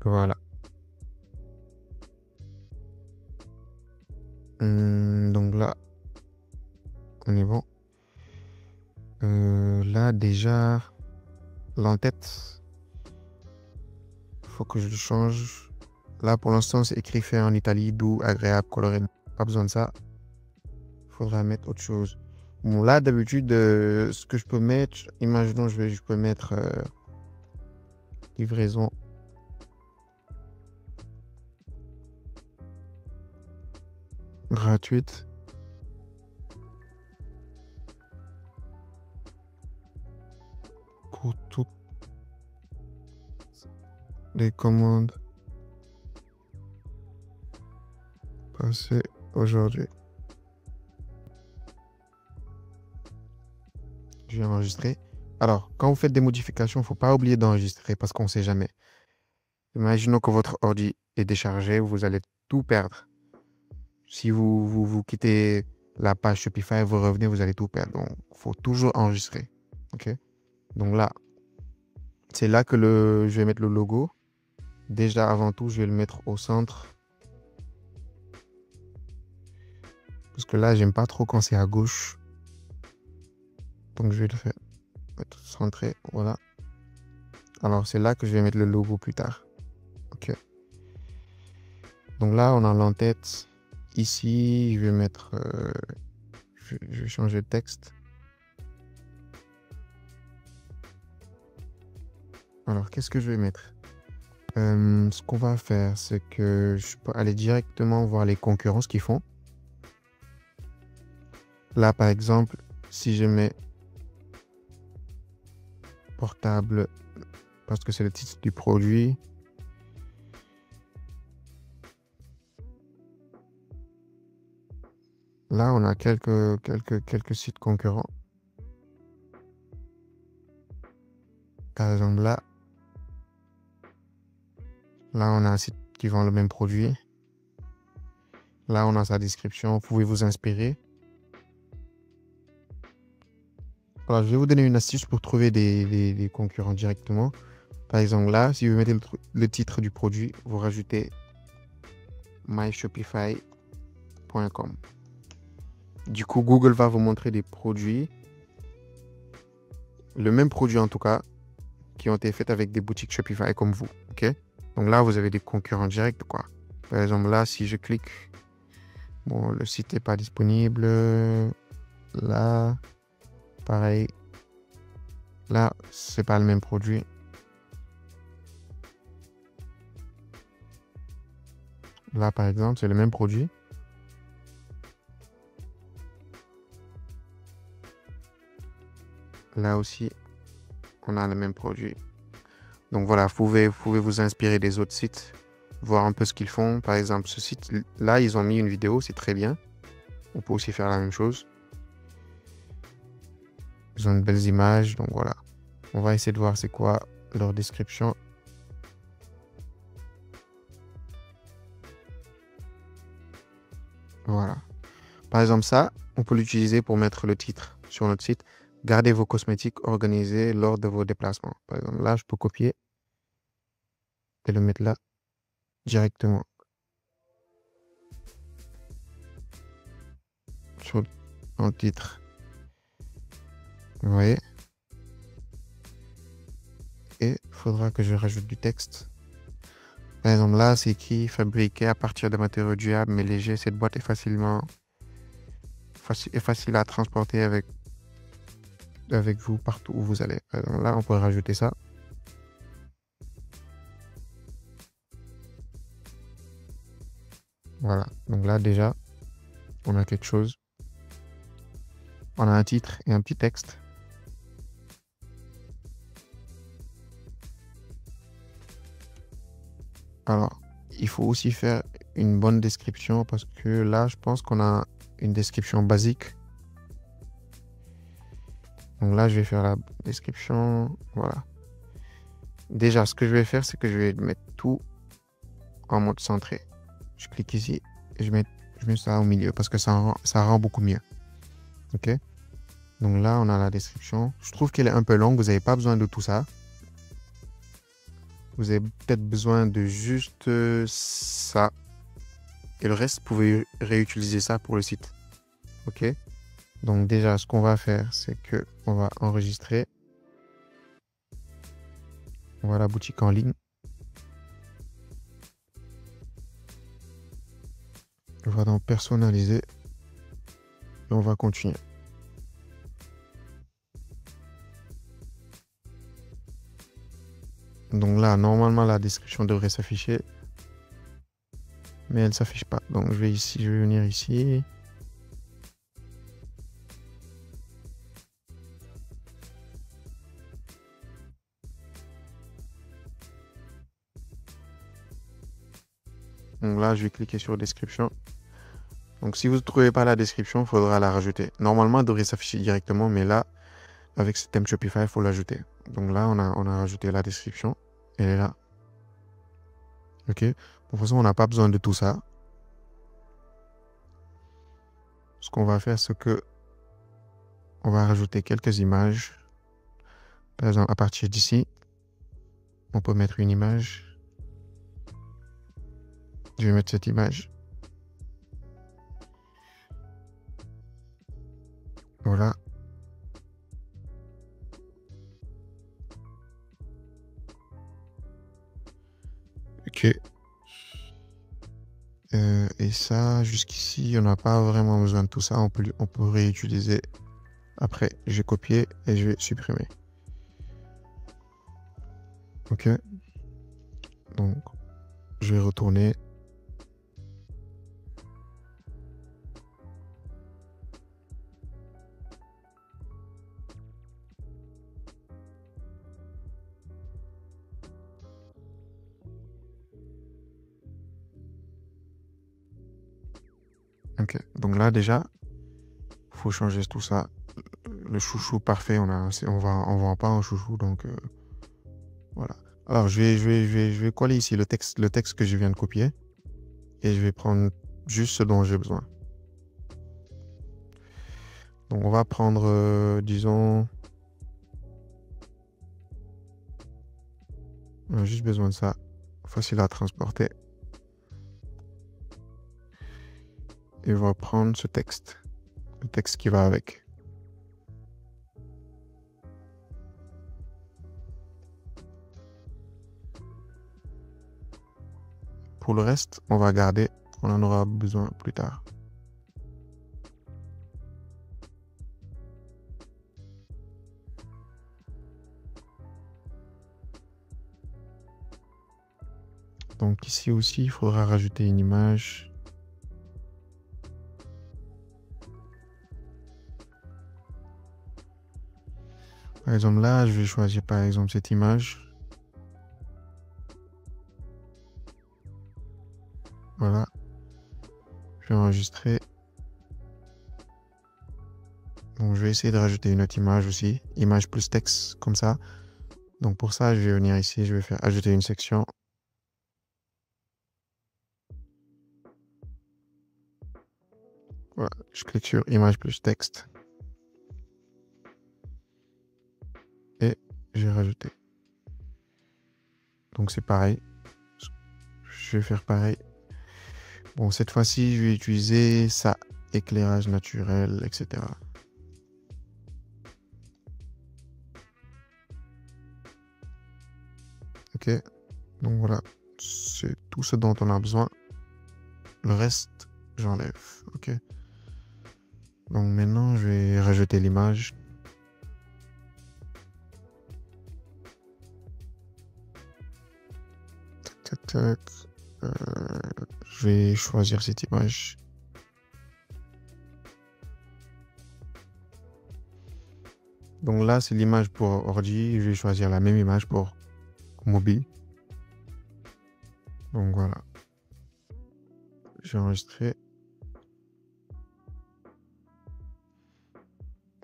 Voilà. Donc là, on est bon. Là, déjà, l'entête, faut que je le change. Là, pour l'instant, c'est écrit fait en Italie, doux, agréable, coloré. Pas besoin de ça. Il faudra mettre autre chose. Bon, là, d'habitude, ce que je peux mettre, imaginons, je peux mettre livraison. Gratuite. Pour toutes les commandes passées aujourd'hui. Je vais enregistrer. Alors, quand vous faites des modifications, il ne faut pas oublier d'enregistrer parce qu'on ne sait jamais. Imaginons que votre ordi est déchargé, vous allez tout perdre. Si vous quittez la page Shopify, vous revenez, vous allez tout perdre. Donc, il faut toujours enregistrer. OK? Donc là, c'est là que je vais mettre le logo. Déjà, avant tout, je vais le mettre au centre. Parce que là, j'aime pas trop quand c'est à gauche. Donc, je vais le faire mettre centré. Voilà. Alors, c'est là que je vais mettre le logo plus tard. OK. Donc là, on a l'entête. Ici, je vais mettre... je vais changer le texte. Alors, qu'est-ce que je vais mettre? Ce qu'on va faire, c'est que je peux aller directement voir les concurrents, ce qu'ils font. Là, par exemple, si je mets portable, parce que c'est le titre du produit. Là, on a quelques sites concurrents. Par exemple, là, on a un site qui vend le même produit. Là, on a sa description. Vous pouvez vous inspirer. Voilà, je vais vous donner une astuce pour trouver des concurrents directement. Par exemple, là, si vous mettez le titre du produit, vous rajoutez myshopify.com. Du coup, Google va vous montrer des produits, le même produit en tout cas, qui ont été faits avec des boutiques Shopify comme vous. OK? Donc là, vous avez des concurrents directs, quoi. Par exemple, là, si je clique, bon, le site n'est pas disponible. Là, pareil. Là, c'est pas le même produit. Là, par exemple, c'est le même produit. Là aussi, on a le même produit. Donc voilà, vous pouvez vous inspirer des autres sites, voir un peu ce qu'ils font. Par exemple, ce site-là, ils ont mis une vidéo, c'est très bien. On peut aussi faire la même chose. Ils ont de belles images, donc voilà. On va essayer de voir c'est quoi leur description. Voilà. Par exemple, ça, on peut l'utiliser pour mettre le titre sur notre site. Gardez vos cosmétiques organisés lors de vos déplacements. Par exemple, là, je peux copier et le mettre là directement. Sur le titre. Vous voyez? Et il faudra que je rajoute du texte. Par exemple, là, c'est écrit fabriqué à partir de matériaux durables mais légers. Cette boîte est facilement facile à transporter avec vous partout où vous allez. Alors là, on peut rajouter ça. Voilà. Donc là, déjà, on a quelque chose. On a un titre et un petit texte. Alors, il faut aussi faire une bonne description parce que là, je pense qu'on a une description basique. Donc là, je vais faire la description. Voilà. Déjà, ce que je vais faire, c'est que je vais mettre tout en mode centré. Je clique ici et je mets ça au milieu parce que ça rend beaucoup mieux. OK? Donc là, on a la description. Je trouve qu'elle est un peu longue. Vous n'avez pas besoin de tout ça. Vous avez peut-être besoin de juste ça. Et le reste, vous pouvez réutiliser ça pour le site. OK? Donc déjà, ce qu'on va faire, c'est que on va enregistrer. On va à la boutique en ligne. On va dans personnaliser. Et on va continuer. Donc là, normalement, la description devrait s'afficher. Mais elle ne s'affiche pas. Donc je vais venir ici. Donc là, je vais cliquer sur description. Donc si vous ne trouvez pas la description, il faudra la rajouter. Normalement, elle devrait s'afficher directement, mais là, avec ce thème Shopify, il faut l'ajouter. Donc là, on a rajouté la description. Elle est là. OK. De toute façon, on n'a pas besoin de tout ça. Ce qu'on va faire, c'est que on va rajouter quelques images. Par exemple, à partir d'ici, on peut mettre une image. Je vais mettre cette image. Voilà. OK. Et ça, jusqu'ici, on n'a pas vraiment besoin de tout ça. On peut réutiliser. Après, j'ai copié et je vais supprimer. OK. Donc, je vais retourner. OK. Donc là, déjà, il faut changer tout ça. Le chouchou parfait, on vend pas un chouchou, donc voilà. Alors, je vais coller ici le texte que je viens de copier et je vais prendre juste ce dont j'ai besoin. Donc, on va prendre, disons, on a juste besoin de ça. Facile à transporter. Et on va prendre ce texte. Le texte qui va avec. Pour le reste, on va garder. On en aura besoin plus tard. Donc ici aussi, il faudra rajouter une image. Par exemple, là, je vais choisir par exemple cette image. Voilà. Je vais enregistrer. Donc, je vais essayer de rajouter une autre image aussi. Image plus texte, comme ça. Donc, pour ça, je vais venir ici. Je vais faire ajouter une section. Voilà. Je clique sur image plus texte. Et j'ai rajouté. Donc, c'est pareil. Je vais faire pareil. Bon, cette fois-ci, je vais utiliser ça. Éclairage naturel, etc. OK. Donc voilà. C'est tout ce dont on a besoin. Le reste, j'enlève. OK. Donc maintenant, je vais rajouter l'image. Tac, tac, tac. Je vais choisir cette image. Donc là, c'est l'image pour ordi. Je vais choisir la même image pour mobile. Donc voilà. J'ai enregistré.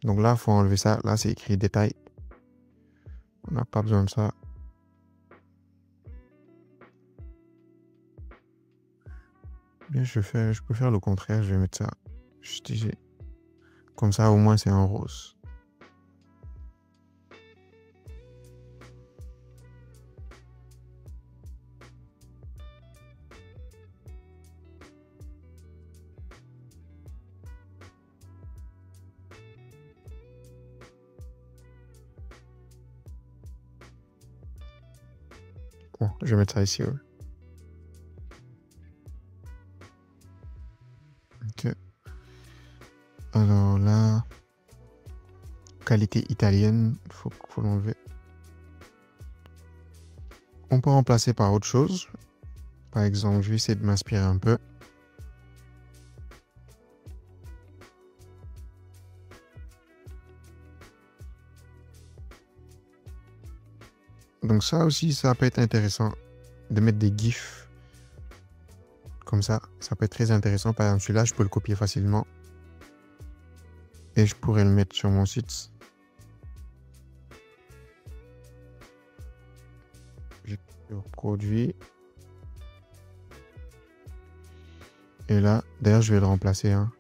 Donc là, il faut enlever ça. Là, c'est écrit détail. On n'a pas besoin de ça. Bien, je peux faire le contraire. Je vais mettre ça juste ici. Comme ça, au moins, c'est en rose. Bon, je vais mettre ça ici. Ouais. Ok. Alors là, qualité italienne, faut l'enlever. On peut remplacer par autre chose. Par exemple, je vais essayer de m'inspirer un peu. Donc ça aussi, ça peut être intéressant de mettre des gifs comme ça. Ça peut être très intéressant. Par exemple, celui-là, je peux le copier facilement. Et je pourrais le mettre sur mon site. J'ai sur produit. Et là, d'ailleurs, je vais le remplacer. Hein,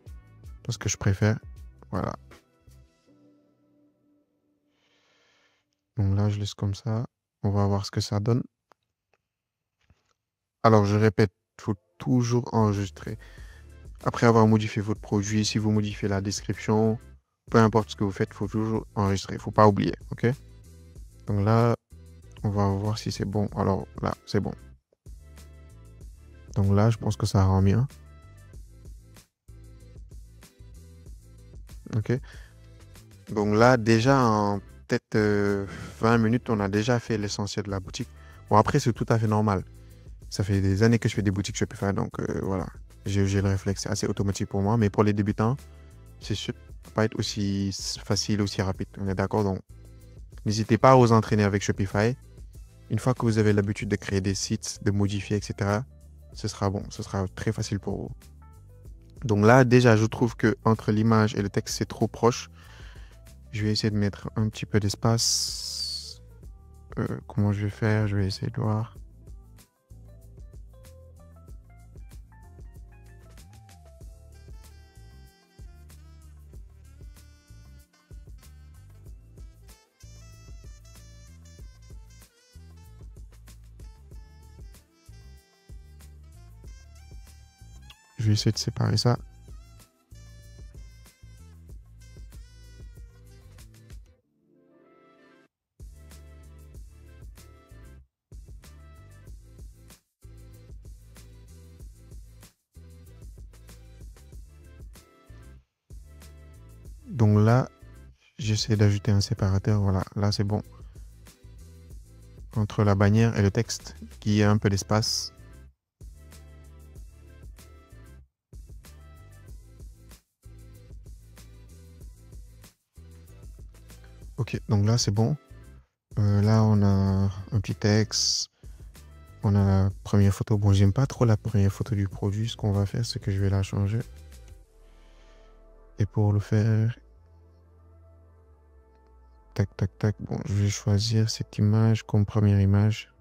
parce que je préfère. Voilà. Donc là, je laisse comme ça. On va voir ce que ça donne. Alors, je répète, il faut toujours enregistrer. Après avoir modifié votre produit, si vous modifiez la description, peu importe ce que vous faites, il faut toujours enregistrer. Il ne faut pas oublier. OK? Donc là, on va voir si c'est bon. Alors là, c'est bon. Donc là, je pense que ça rend bien. OK? Donc là, déjà, en peut-être 20 minutes, on a déjà fait l'essentiel de la boutique. Bon, après, c'est tout à fait normal. Ça fait des années que je fais des boutiques Shopify, donc voilà. J'ai le réflexe, c'est assez automatique pour moi. Mais pour les débutants, c'est sûr, ça va pas être aussi facile, aussi rapide. On est d'accord? Donc, n'hésitez pas à vous entraîner avec Shopify. Une fois que vous avez l'habitude de créer des sites, de modifier, etc., ce sera bon. Ce sera très facile pour vous. Donc là, déjà, je trouve que entre l'image et le texte, c'est trop proche. Je vais essayer de mettre un petit peu d'espace. Comment je vais faire? Je vais essayer de voir. Je vais essayer de séparer ça. Donc là, j'essaie d'ajouter un séparateur. Voilà, là c'est bon. Entre la bannière et le texte, qui a un peu d'espace. Ok, donc là c'est bon. Là on a un petit texte. On a la première photo. Bon, j'aime pas trop la première photo du produit. Ce qu'on va faire, c'est que je vais la changer. Et pour le faire, tac, tac, tac. Bon, je vais choisir cette image comme première image.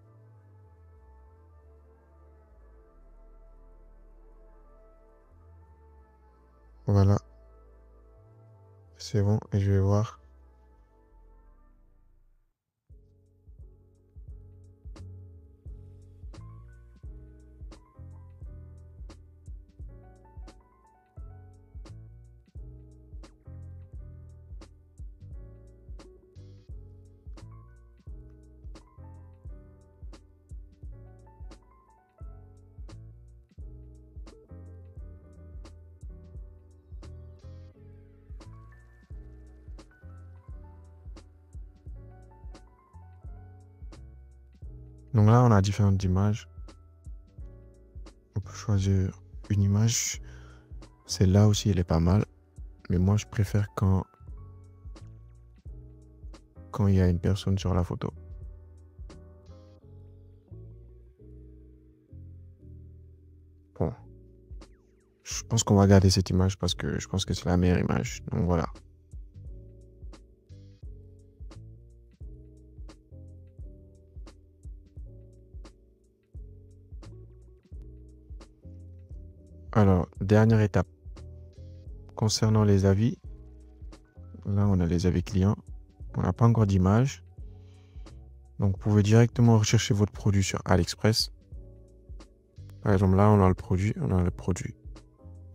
Voilà. C'est bon. Et je vais voir. Donc là, on a différentes images. On peut choisir une image. Celle-là aussi, elle est pas mal. Mais moi, je préfère quand il y a une personne sur la photo. Bon. Je pense qu'on va garder cette image parce que je pense que c'est la meilleure image. Donc voilà. Alors, dernière étape. Concernant les avis, là, on a les avis clients. On n'a pas encore d'image. Donc, vous pouvez directement rechercher votre produit sur AliExpress. Par exemple, là, on a le produit.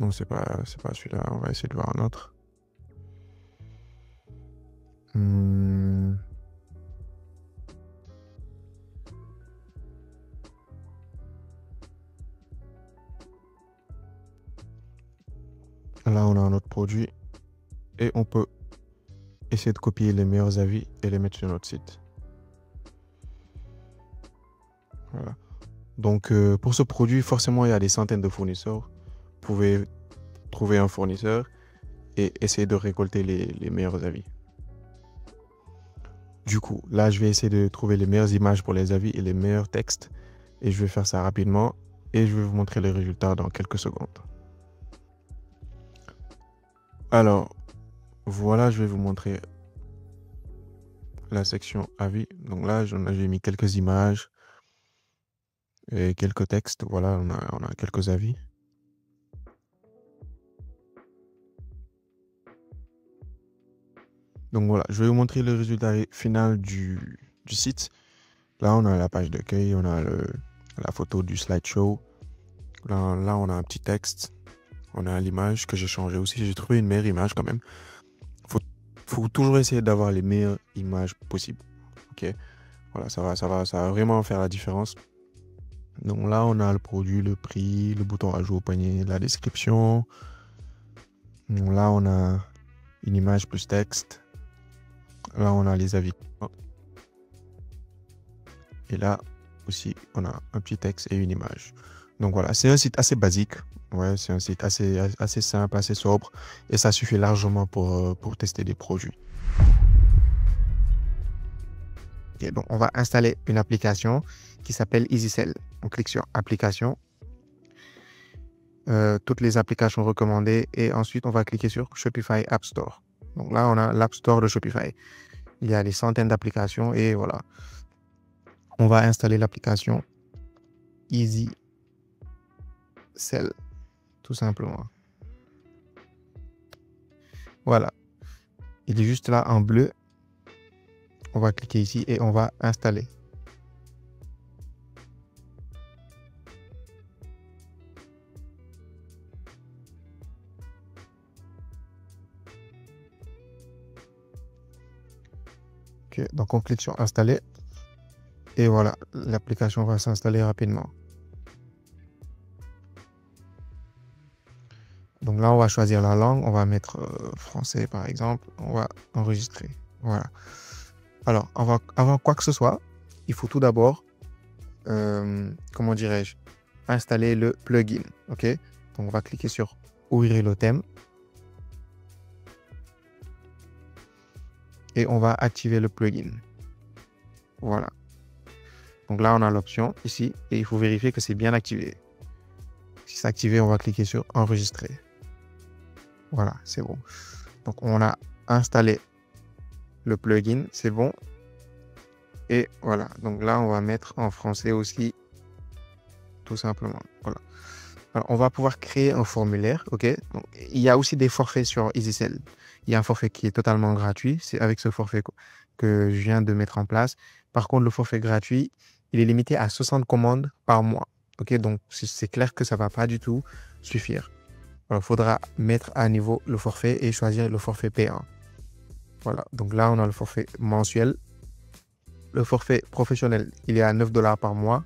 Non, c'est pas celui-là. On va essayer de voir un autre. Là, on a un autre produit. Et on peut essayer de copier les meilleurs avis et les mettre sur notre site. Voilà. Donc, pour ce produit, forcément, il y a des centaines de fournisseurs. Vous pouvez trouver un fournisseur et essayer de récolter les meilleurs avis. Du coup, là, je vais essayer de trouver les meilleures images pour les avis et les meilleurs textes. Et je vais faire ça rapidement et je vais vous montrer les résultats dans quelques secondes. Alors, voilà, je vais vous montrer la section avis. Donc là, j'ai mis quelques images et quelques textes. Voilà, on a quelques avis. Donc voilà, je vais vous montrer le résultat final du site. Là, on a la page d'accueil, on a la photo du slideshow. Là, on a un petit texte. On a l'image que j'ai changée aussi. J'ai trouvé une meilleure image quand même. Faut toujours essayer d'avoir les meilleures images possibles. Ok, voilà, ça va vraiment faire la différence. Donc là, on a le produit, le prix, le bouton rajout au panier, la description. Donc là, on a une image plus texte. Là, on a les avis. Et là aussi, on a un petit texte et une image. Donc voilà, c'est un site assez basique. Ouais, c'est un site assez simple, assez sobre. Et ça suffit largement pour tester des produits. Okay, donc on va installer une application qui s'appelle EasySell. On clique sur application. Toutes les applications recommandées. Et ensuite, on va cliquer sur Shopify App Store. Donc là, on a l'App Store de Shopify. Il y a des centaines d'applications et voilà. On va installer l'application EasySell, tout simplement. Voilà. Il est juste là en bleu. On va cliquer ici et on va installer. Ok, donc on clique sur installer. Et voilà, l'application va s'installer rapidement. Donc là, on va choisir la langue. On va mettre français, par exemple. On va enregistrer. Voilà. Alors, avant quoi que ce soit, il faut tout d'abord, comment dirais-je, installer le plugin. OK? Donc, on va cliquer sur ouvrir le thème. Et on va activer le plugin. Voilà. Donc là, on a l'option ici et il faut vérifier que c'est bien activé. Si c'est activé, on va cliquer sur enregistrer. Voilà, c'est bon. Donc, on a installé le plugin, c'est bon. Et voilà, donc là, on va mettre en français aussi, tout simplement. Voilà. Alors, on va pouvoir créer un formulaire, ok? Donc, il y a aussi des forfaits sur EasySell. Il y a un forfait qui est totalement gratuit. C'est avec ce forfait que je viens de mettre en place. Par contre, le forfait gratuit, il est limité à 60 commandes par mois. Ok, donc c'est clair que ça ne va pas du tout suffire. Il faudra mettre à niveau le forfait et choisir le forfait payant. Voilà, donc là, on a le forfait mensuel. Le forfait professionnel, il est à 9 $ par mois.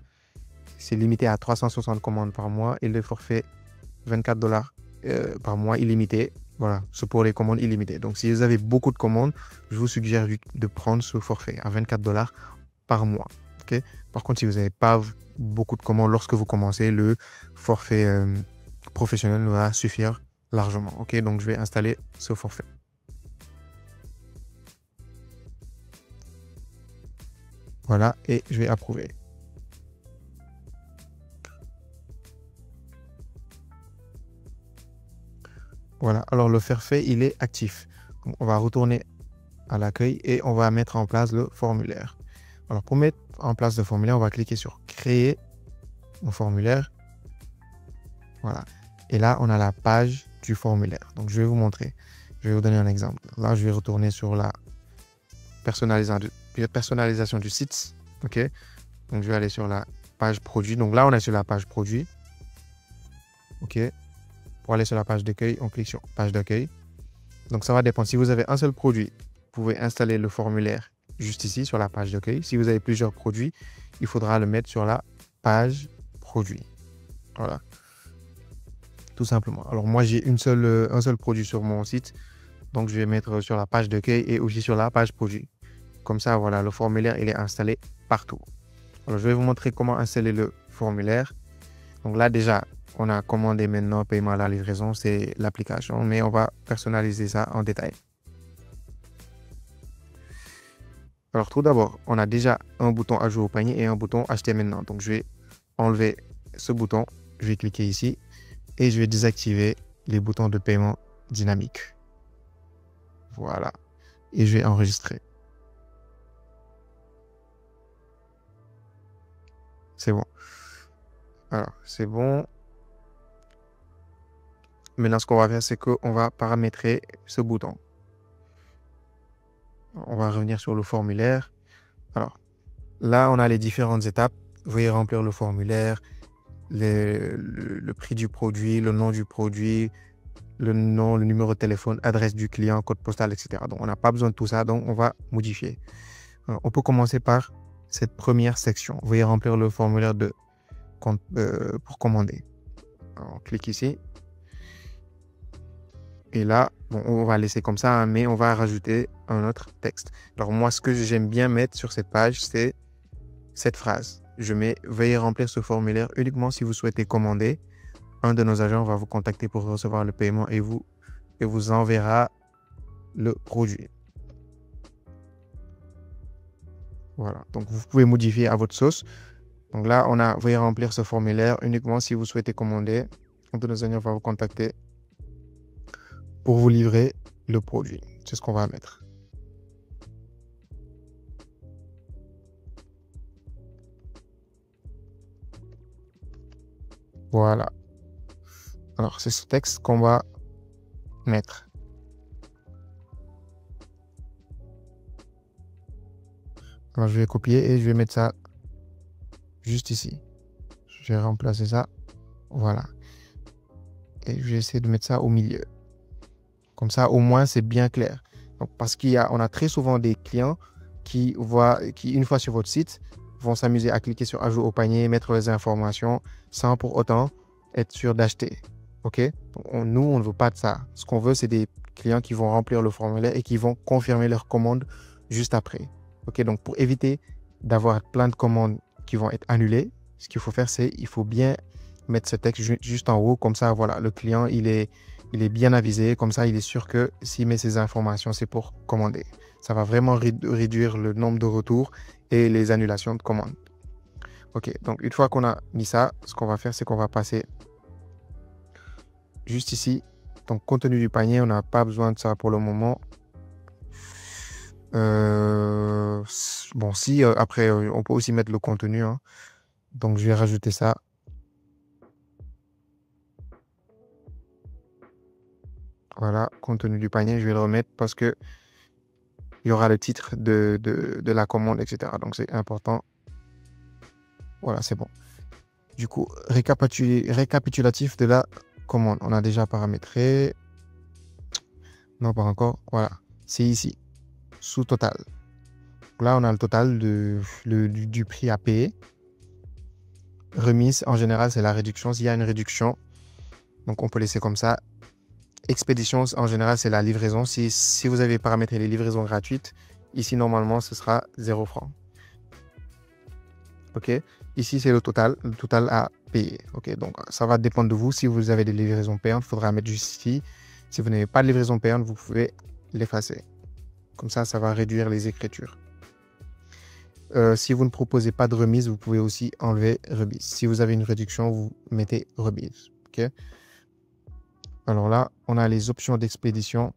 C'est limité à 360 commandes par mois. Et le forfait 24 $ par mois illimité. Voilà, c'est pour les commandes illimitées. Donc, si vous avez beaucoup de commandes, je vous suggère de prendre ce forfait à 24 $ par mois. Ok. Par contre, si vous n'avez pas beaucoup de commandes lorsque vous commencez, le forfait professionnel va suffire largement. Ok, donc je vais installer ce forfait. Voilà, et je vais approuver. Voilà, alors le forfait, il est actif. Donc, on va retourner à l'accueil et on va mettre en place le formulaire. Alors, pour mettre en place le formulaire, on va cliquer sur créer un formulaire. Voilà. Et là, on a la page du formulaire. Donc, je vais vous montrer. Je vais vous donner un exemple. Là, je vais retourner sur la personnalisation du site. OK. Donc, je vais aller sur la page produit. Donc, là, on est sur la page produit. OK. Pour aller sur la page d'accueil, on clique sur page d'accueil. Donc, ça va dépendre. Si vous avez un seul produit, vous pouvez installer le formulaire juste ici sur la page d'accueil. Si vous avez plusieurs produits, il faudra le mettre sur la page produit. Voilà. Tout simplement. Alors, moi, j'ai un seul produit sur mon site. Donc, je vais mettre sur la page d'accueil et aussi sur la page produit. Comme ça, voilà, le formulaire, il est installé partout. Alors, je vais vous montrer comment installer le formulaire. Donc là, déjà, on a commandé maintenant paiement à la livraison, c'est l'application, mais on va personnaliser ça en détail. Alors tout d'abord, on a déjà un bouton ajout au panier et un bouton acheter maintenant. Donc je vais enlever ce bouton, je vais cliquer ici et je vais désactiver les boutons de paiement dynamique. Voilà. Et je vais enregistrer. C'est bon. Alors, c'est bon. Maintenant, ce qu'on va faire, c'est qu'on va paramétrer ce bouton. On va revenir sur le formulaire. Alors, là, on a les différentes étapes. Vous voyez remplir le formulaire, le prix du produit, le nom du produit, le nom, le numéro de téléphone, adresse du client, code postal, etc. Donc, on n'a pas besoin de tout ça, donc on va modifier. Alors, on peut commencer par cette première section. Vous voyez remplir le formulaire pour commander. Alors, on clique ici. Et là, bon, on va laisser comme ça, hein, mais on va rajouter un autre texte. Alors moi, ce que j'aime bien mettre sur cette page, c'est cette phrase. Je mets « Veuillez remplir ce formulaire uniquement si vous souhaitez commander. Un de nos agents va vous contacter pour recevoir le paiement et vous enverra le produit. » Voilà, donc vous pouvez modifier à votre sauce. Donc là, on a « Veuillez remplir ce formulaire uniquement si vous souhaitez commander. Un de nos agents va vous contacter pour vous livrer le produit. » C'est ce qu'on va mettre. Voilà. Alors, c'est ce texte qu'on va mettre. Alors, je vais copier et je vais mettre ça juste ici. Je vais remplacer ça. Voilà. Et je vais essayer de mettre ça au milieu. Comme ça, au moins, c'est bien clair. Donc, parce on a très souvent des clients qui, une fois sur votre site, vont s'amuser à cliquer sur ajout au panier, mettre les informations sans pour autant être sûr d'acheter. OK? Nous, on ne veut pas de ça. Ce qu'on veut, c'est des clients qui vont remplir le formulaire et qui vont confirmer leur commande juste après. OK? Donc, pour éviter d'avoir plein de commandes qui vont être annulées, ce qu'il faut faire, c'est il faut bien mettre ce texte juste en haut. Comme ça, voilà, le client, il est bien avisé. Comme ça, il est sûr que s'il met ces informations, c'est pour commander. Ça va vraiment réduire le nombre de retours et les annulations de commandes. OK, donc une fois qu'on a mis ça, ce qu'on va faire, c'est qu'on va passer juste ici. Donc, contenu du panier, on n'a pas besoin de ça pour le moment. Bon, si, après, on peut aussi mettre le contenu. Hein. Donc, je vais rajouter ça. Voilà, contenu du panier, je vais le remettre parce que il y aura le titre de la commande, etc. Donc, c'est important. Voilà, c'est bon. Du coup, récapitulatif de la commande. On a déjà paramétré. Non, pas encore. Voilà, c'est ici. Sous total. Là, on a le total du prix à payer. Remise, en général, c'est la réduction. S'il y a une réduction, donc on peut laisser comme ça. Expédition, en général, c'est la livraison. Si vous avez paramétré les livraisons gratuites, ici, normalement, ce sera 0 francs. OK? Ici, c'est le total à payer. OK? Donc, ça va dépendre de vous. Si vous avez des livraisons payantes, il faudra mettre juste ici. Si vous n'avez pas de livraison payante, vous pouvez l'effacer. Comme ça va réduire les écritures. Si vous ne proposez pas de remise, vous pouvez aussi enlever remise. Si vous avez une réduction, vous mettez remise. OK? Alors là, on a les options d'expédition.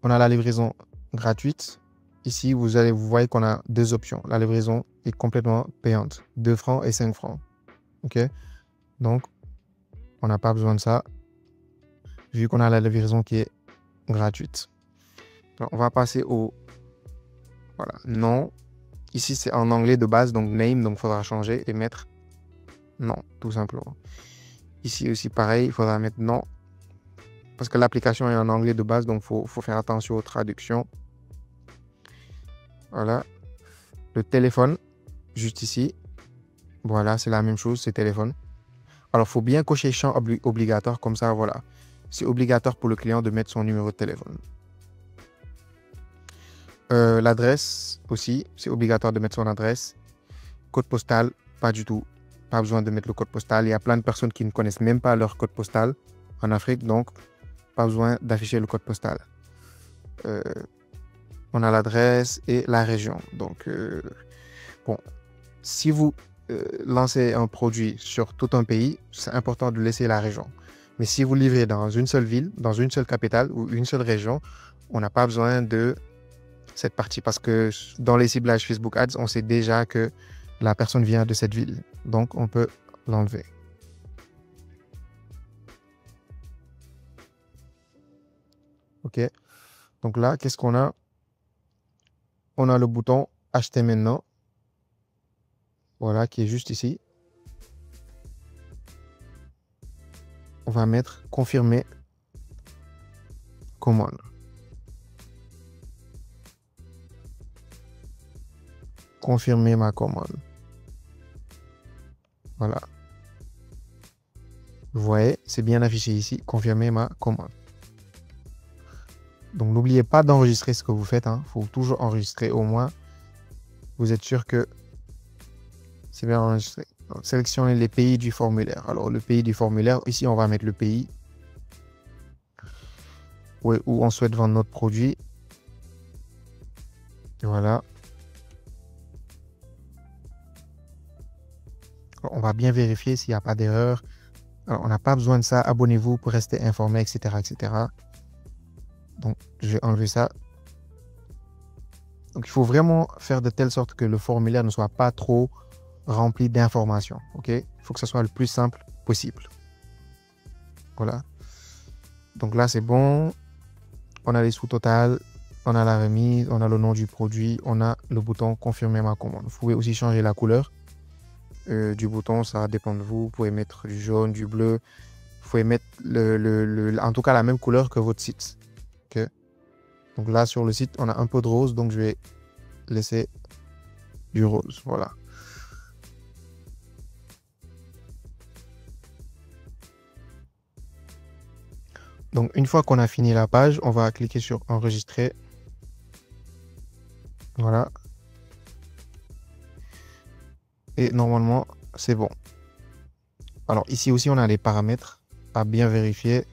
On a la livraison gratuite. Ici, vous voyez qu'on a deux options. La livraison est complètement payante. 2 francs et 5 francs. OK? Donc, on n'a pas besoin de ça, vu qu'on a la livraison qui est gratuite. Alors, on va passer au... Voilà, non. Ici, c'est en anglais de base, donc name, donc il faudra changer et mettre non, tout simplement. Ici aussi, pareil, il faudra mettre non. Parce que l'application est en anglais de base, donc il faut faire attention aux traductions. Voilà. Le téléphone, juste ici. Voilà, c'est la même chose, c'est téléphone. Alors, il faut bien cocher champ obligatoire, comme ça, voilà. C'est obligatoire pour le client de mettre son numéro de téléphone. L'adresse aussi, c'est obligatoire de mettre son adresse. Code postal, pas du tout. Pas besoin de mettre le code postal. Il y a plein de personnes qui ne connaissent même pas leur code postal en Afrique, donc pas besoin d'afficher le code postal. On a l'adresse et la région. Donc, bon, si vous lancez un produit sur tout un pays, c'est important de laisser la région. Mais si vous livrez dans une seule ville, dans une seule capitale ou une seule région, on n'a pas besoin de cette partie parce que dans les ciblages Facebook Ads, on sait déjà que la personne vient de cette ville. Donc, on peut l'enlever. OK. Donc là, qu'est-ce qu'on a? On a le bouton Acheter maintenant. Voilà, qui est juste ici. On va mettre Confirmer commande. Confirmer ma commande. Voilà. Vous voyez, c'est bien affiché ici. Confirmer ma commande. Donc, n'oubliez pas d'enregistrer ce que vous faites. Il faut toujours enregistrer au moins. Vous êtes sûr que c'est bien enregistré. Donc, sélectionnez les pays du formulaire. Alors, le pays du formulaire, ici, on va mettre le pays où on souhaite vendre notre produit. Voilà. On va bien vérifier s'il n'y a pas d'erreur. On n'a pas besoin de ça. Abonnez-vous pour rester informé, etc., etc. Donc, je vais enlever ça. Donc, il faut vraiment faire de telle sorte que le formulaire ne soit pas trop rempli d'informations. OK? Il faut que ce soit le plus simple possible. Voilà. Donc là, c'est bon. On a les sous total. On a la remise. On a le nom du produit. On a le bouton confirmer ma commande. Vous pouvez aussi changer la couleur du bouton. Ça dépend de vous. Vous pouvez mettre du jaune, du bleu. Vous pouvez mettre en tout cas la même couleur que votre site. OK? Donc là, sur le site, on a un peu de rose. Donc, je vais laisser du rose. Voilà. Donc, une fois qu'on a fini la page, on va cliquer sur enregistrer. Voilà. Et normalement, c'est bon. Alors, ici aussi, on a les paramètres à bien vérifier.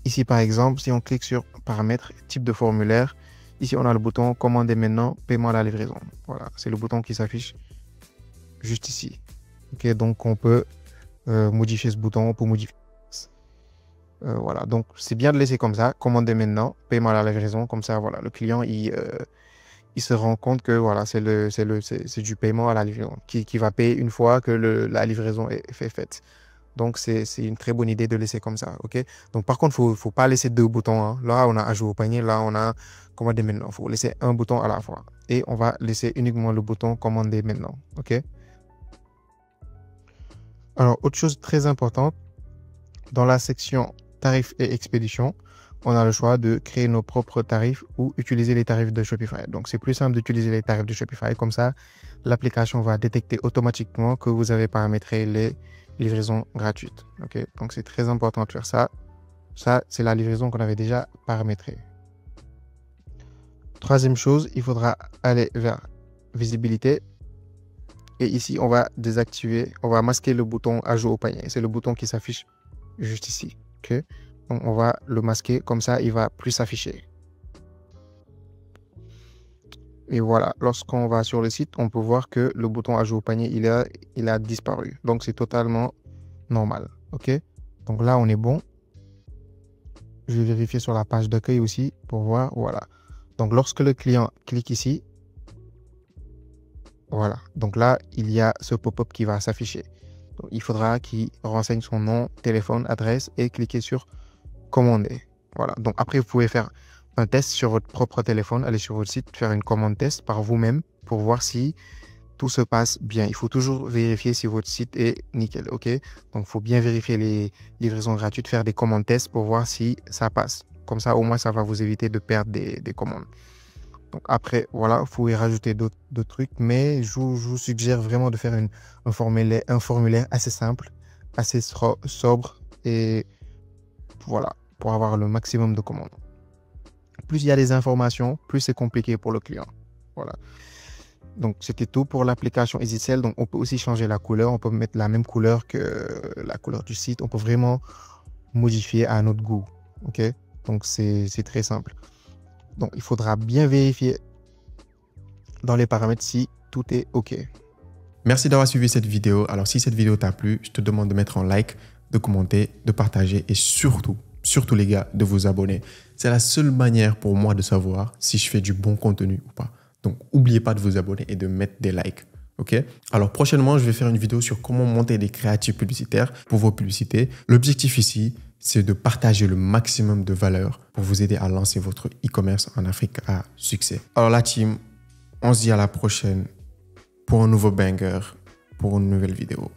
Ici, par exemple, si on clique sur paramètres, type de formulaire, ici, on a le bouton commander maintenant, paiement à la livraison. Voilà, c'est le bouton qui s'affiche juste ici. OK, donc on peut modifier ce bouton pour modifier. Voilà, donc c'est bien de laisser comme ça, commander maintenant, paiement à la livraison, comme ça, voilà, le client, il se rend compte que voilà, c'est du paiement à la livraison, qui va payer une fois que la livraison est faite. Donc, c'est une très bonne idée de laisser comme ça, OK? Donc, par contre, il ne faut pas laisser deux boutons. Là, on a ajout au panier. Là, on a commander maintenant. Il faut laisser un bouton à la fois. Et on va laisser uniquement le bouton commander maintenant, OK? Alors, autre chose très importante, dans la section tarifs et expédition, on a le choix de créer nos propres tarifs ou utiliser les tarifs de Shopify. Donc, c'est plus simple d'utiliser les tarifs de Shopify. Comme ça, l'application va détecter automatiquement que vous avez paramétré les livraison gratuite. OK? Donc, c'est très important de faire ça. Ça, c'est la livraison qu'on avait déjà paramétrée. Troisième chose, il faudra aller vers visibilité. Et ici, on va désactiver, on va masquer le bouton ajout au panier. C'est le bouton qui s'affiche juste ici. Ok, donc on va le masquer, comme ça, il va plus s'afficher. Et voilà, lorsqu'on va sur le site, on peut voir que le bouton ajout au panier, il a disparu. Donc, c'est totalement normal. Ok, donc là, on est bon. Je vais vérifier sur la page d'accueil aussi pour voir. Voilà. Donc, lorsque le client clique ici, voilà. Donc là, il y a ce pop-up qui va s'afficher. Il faudra qu'il renseigne son nom, téléphone, adresse et cliquer sur commander. Voilà. Donc après, vous pouvez faire un test sur votre propre téléphone, aller sur votre site, faire une commande test par vous-même pour voir si tout se passe bien. Il faut toujours vérifier si votre site est nickel. OK? Donc, il faut bien vérifier les livraisons gratuites, faire des commandes tests pour voir si ça passe. Comme ça, au moins, ça va vous éviter de perdre des commandes. Donc, après, voilà, vous pouvez rajouter d'autres trucs, mais je vous suggère vraiment de faire un formulaire assez simple, assez sobre et voilà, pour avoir le maximum de commandes. Plus il y a des informations, plus c'est compliqué pour le client. Voilà. Donc, c'était tout pour l'application EasySell. Donc, on peut aussi changer la couleur. On peut mettre la même couleur que la couleur du site. On peut vraiment modifier à notre goût. OK? Donc, c'est très simple. Donc, il faudra bien vérifier dans les paramètres si tout est OK. Merci d'avoir suivi cette vidéo. Alors, si cette vidéo t'a plu, je te demande de mettre un like, de commenter, de partager et surtout les gars, de vous abonner. C'est la seule manière pour moi de savoir si je fais du bon contenu ou pas. Donc, n'oubliez pas de vous abonner et de mettre des likes. OK? Alors, prochainement, je vais faire une vidéo sur comment monter des créatifs publicitaires pour vos publicités. L'objectif ici, c'est de partager le maximum de valeur pour vous aider à lancer votre e-commerce en Afrique à succès. Alors, la team, on se dit à la prochaine pour un nouveau banger, pour une nouvelle vidéo.